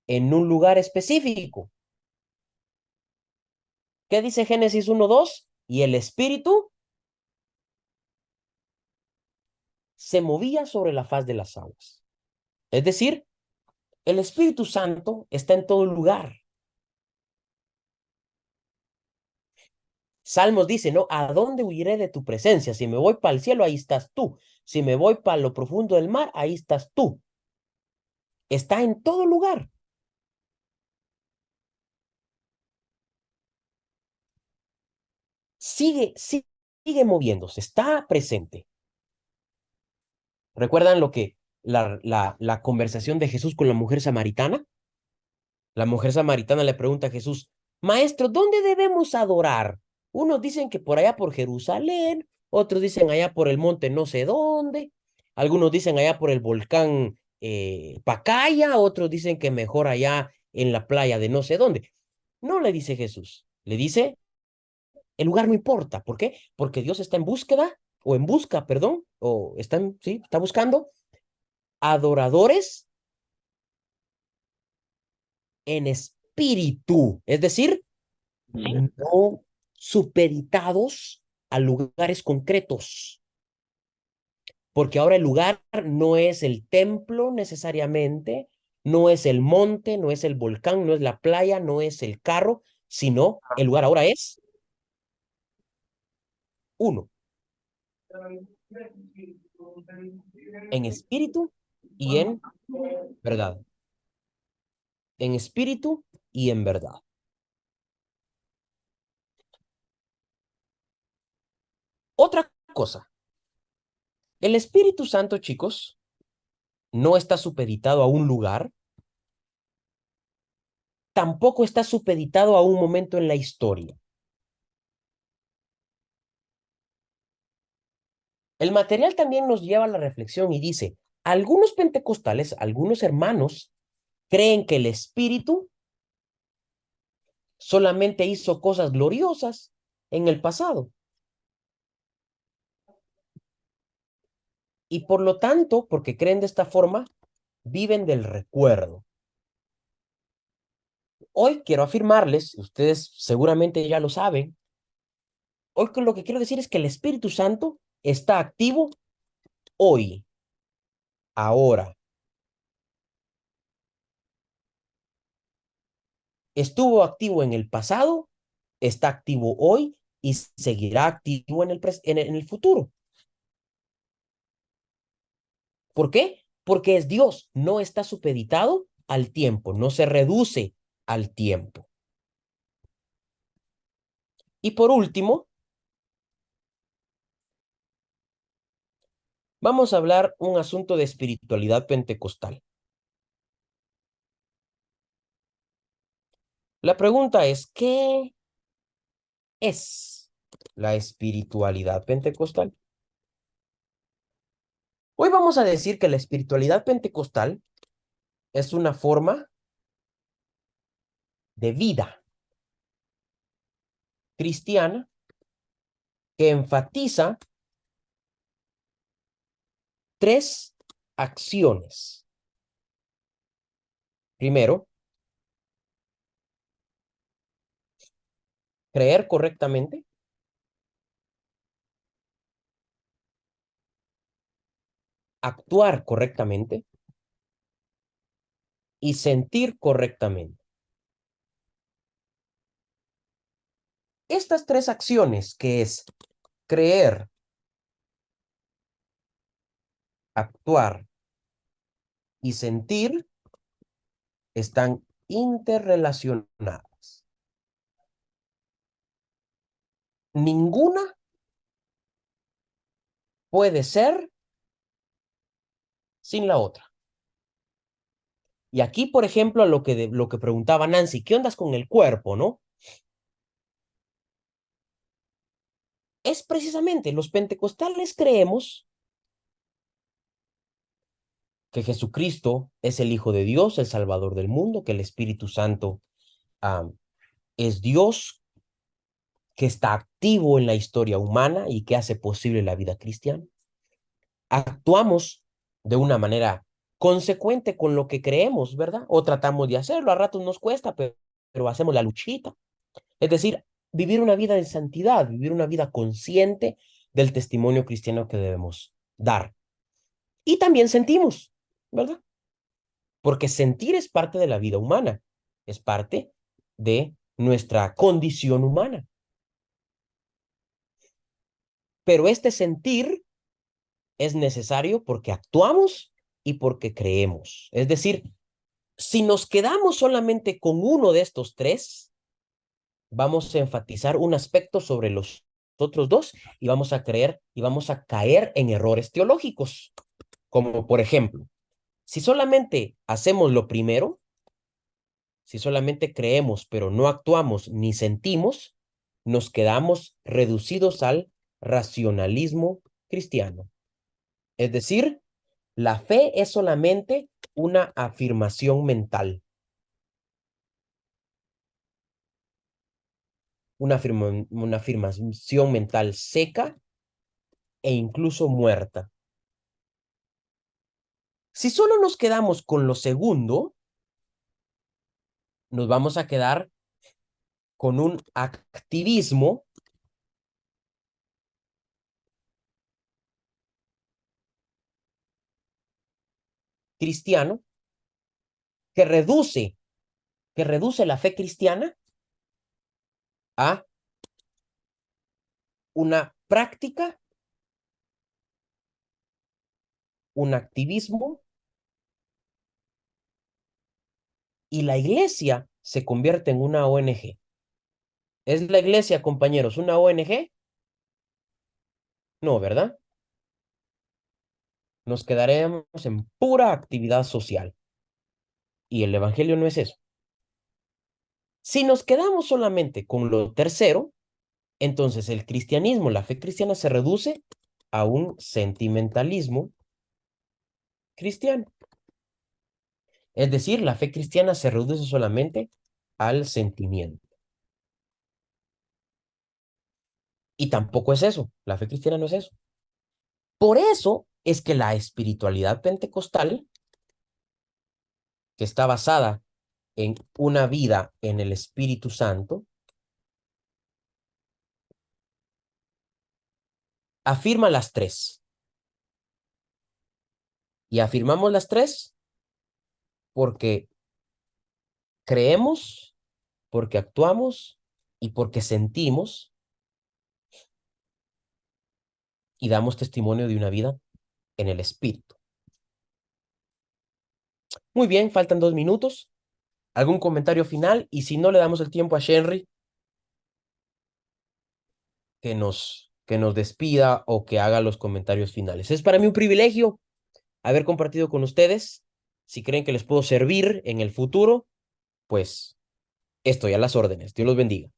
en un lugar específico. ¿Qué dice Génesis 1:2? Y el Espíritu se movía sobre la faz de las aguas. Es decir, el Espíritu Santo está en todo lugar. Salmos dice, ¿no? ¿A dónde huiré de tu presencia? Si me voy para el cielo, ahí estás tú. Si me voy para lo profundo del mar, ahí estás tú. Está en todo lugar. Sigue moviéndose, está presente. ¿Recuerdan lo que la conversación de Jesús con la mujer samaritana? La mujer samaritana le pregunta a Jesús, Maestro, ¿dónde debemos adorar? Unos dicen que por allá por Jerusalén, otros dicen allá por el monte no sé dónde, algunos dicen allá por el volcán Pacaya, otros dicen que mejor allá en la playa de no sé dónde. No le dice Jesús, le dice, el lugar no importa. ¿Por qué? Porque Dios está en búsqueda, o en busca, perdón, o sí, está buscando adoradores en espíritu, es decir, no supeditados a lugares concretos, porque ahora el lugar no es el templo necesariamente, no es el monte, no es el volcán, no es la playa, no es el carro, sino el lugar ahora es uno, en espíritu y en verdad, en espíritu y en verdad. Otra cosa, el Espíritu Santo, chicos, no está supeditado a un lugar, tampoco está supeditado a un momento en la historia. El material también nos lleva a la reflexión y dice, algunos pentecostales, algunos hermanos, creen que el Espíritu solamente hizo cosas gloriosas en el pasado. Y por lo tanto, porque creen de esta forma, viven del recuerdo. Hoy quiero afirmarles, ustedes seguramente ya lo saben, hoy lo que quiero decir es que el Espíritu Santo está activo hoy, ahora. Estuvo activo en el pasado, está activo hoy y seguirá activo en el futuro. ¿Por qué? Porque es Dios, no está supeditado al tiempo, no se reduce al tiempo. Y por último, vamos a hablar un asunto de espiritualidad pentecostal. La pregunta es, ¿qué es la espiritualidad pentecostal? Hoy vamos a decir que la espiritualidad pentecostal es una forma de vida cristiana que enfatiza tres acciones. Primero, creer correctamente. Actuar correctamente y sentir correctamente. Estas tres acciones, que es creer, actuar y sentir, están interrelacionadas. Ninguna puede ser sin la otra. Y aquí, por ejemplo, lo que preguntaba Nancy, ¿qué ondas con el cuerpo, no? Es precisamente, los pentecostales creemos que Jesucristo es el Hijo de Dios, el Salvador del mundo, que el Espíritu Santo es Dios, que está activo en la historia humana y que hace posible la vida cristiana. Actuamos de una manera consecuente con lo que creemos, ¿verdad? O tratamos de hacerlo, a ratos nos cuesta, pero hacemos la luchita. Es decir, vivir una vida de santidad, vivir una vida consciente del testimonio cristiano que debemos dar. Y también sentimos, ¿verdad? Porque sentir es parte de la vida humana, es parte de nuestra condición humana. Pero este sentir es necesario porque actuamos y porque creemos. Es decir, si nos quedamos solamente con uno de estos tres, vamos a enfatizar un aspecto sobre los otros dos y vamos a creer y vamos a caer en errores teológicos. Como por ejemplo, si solamente hacemos lo primero, si solamente creemos pero no actuamos ni sentimos, nos quedamos reducidos al racionalismo cristiano. Es decir, la fe es solamente una afirmación mental. Una afirmación mental seca e incluso muerta. Si solo nos quedamos con lo segundo, nos vamos a quedar con un activismo cristiano que reduce la fe cristiana a una práctica, un activismo, y la iglesia se convierte en una ONG. ¿Es la iglesia, compañeros, una ONG? No, ¿verdad? Nos quedaremos en pura actividad social. Y el evangelio no es eso. Si nos quedamos solamente con lo tercero, entonces el cristianismo, la fe cristiana se reduce a un sentimentalismo cristiano. Es decir, la fe cristiana se reduce solamente al sentimiento. Y tampoco es eso. La fe cristiana no es eso. Por eso es que la espiritualidad pentecostal, que está basada en una vida en el Espíritu Santo, afirma las tres. Y afirmamos las tres porque creemos, porque actuamos y porque sentimos y damos testimonio de una vida en el Espíritu. Muy bien, faltan 2 minutos. ¿Algún comentario final? Y si no, le damos el tiempo a Shenry que nos despida o que haga los comentarios finales. Es para mí un privilegio haber compartido con ustedes. Si creen que les puedo servir en el futuro, pues Estoy a las órdenes. Dios los bendiga.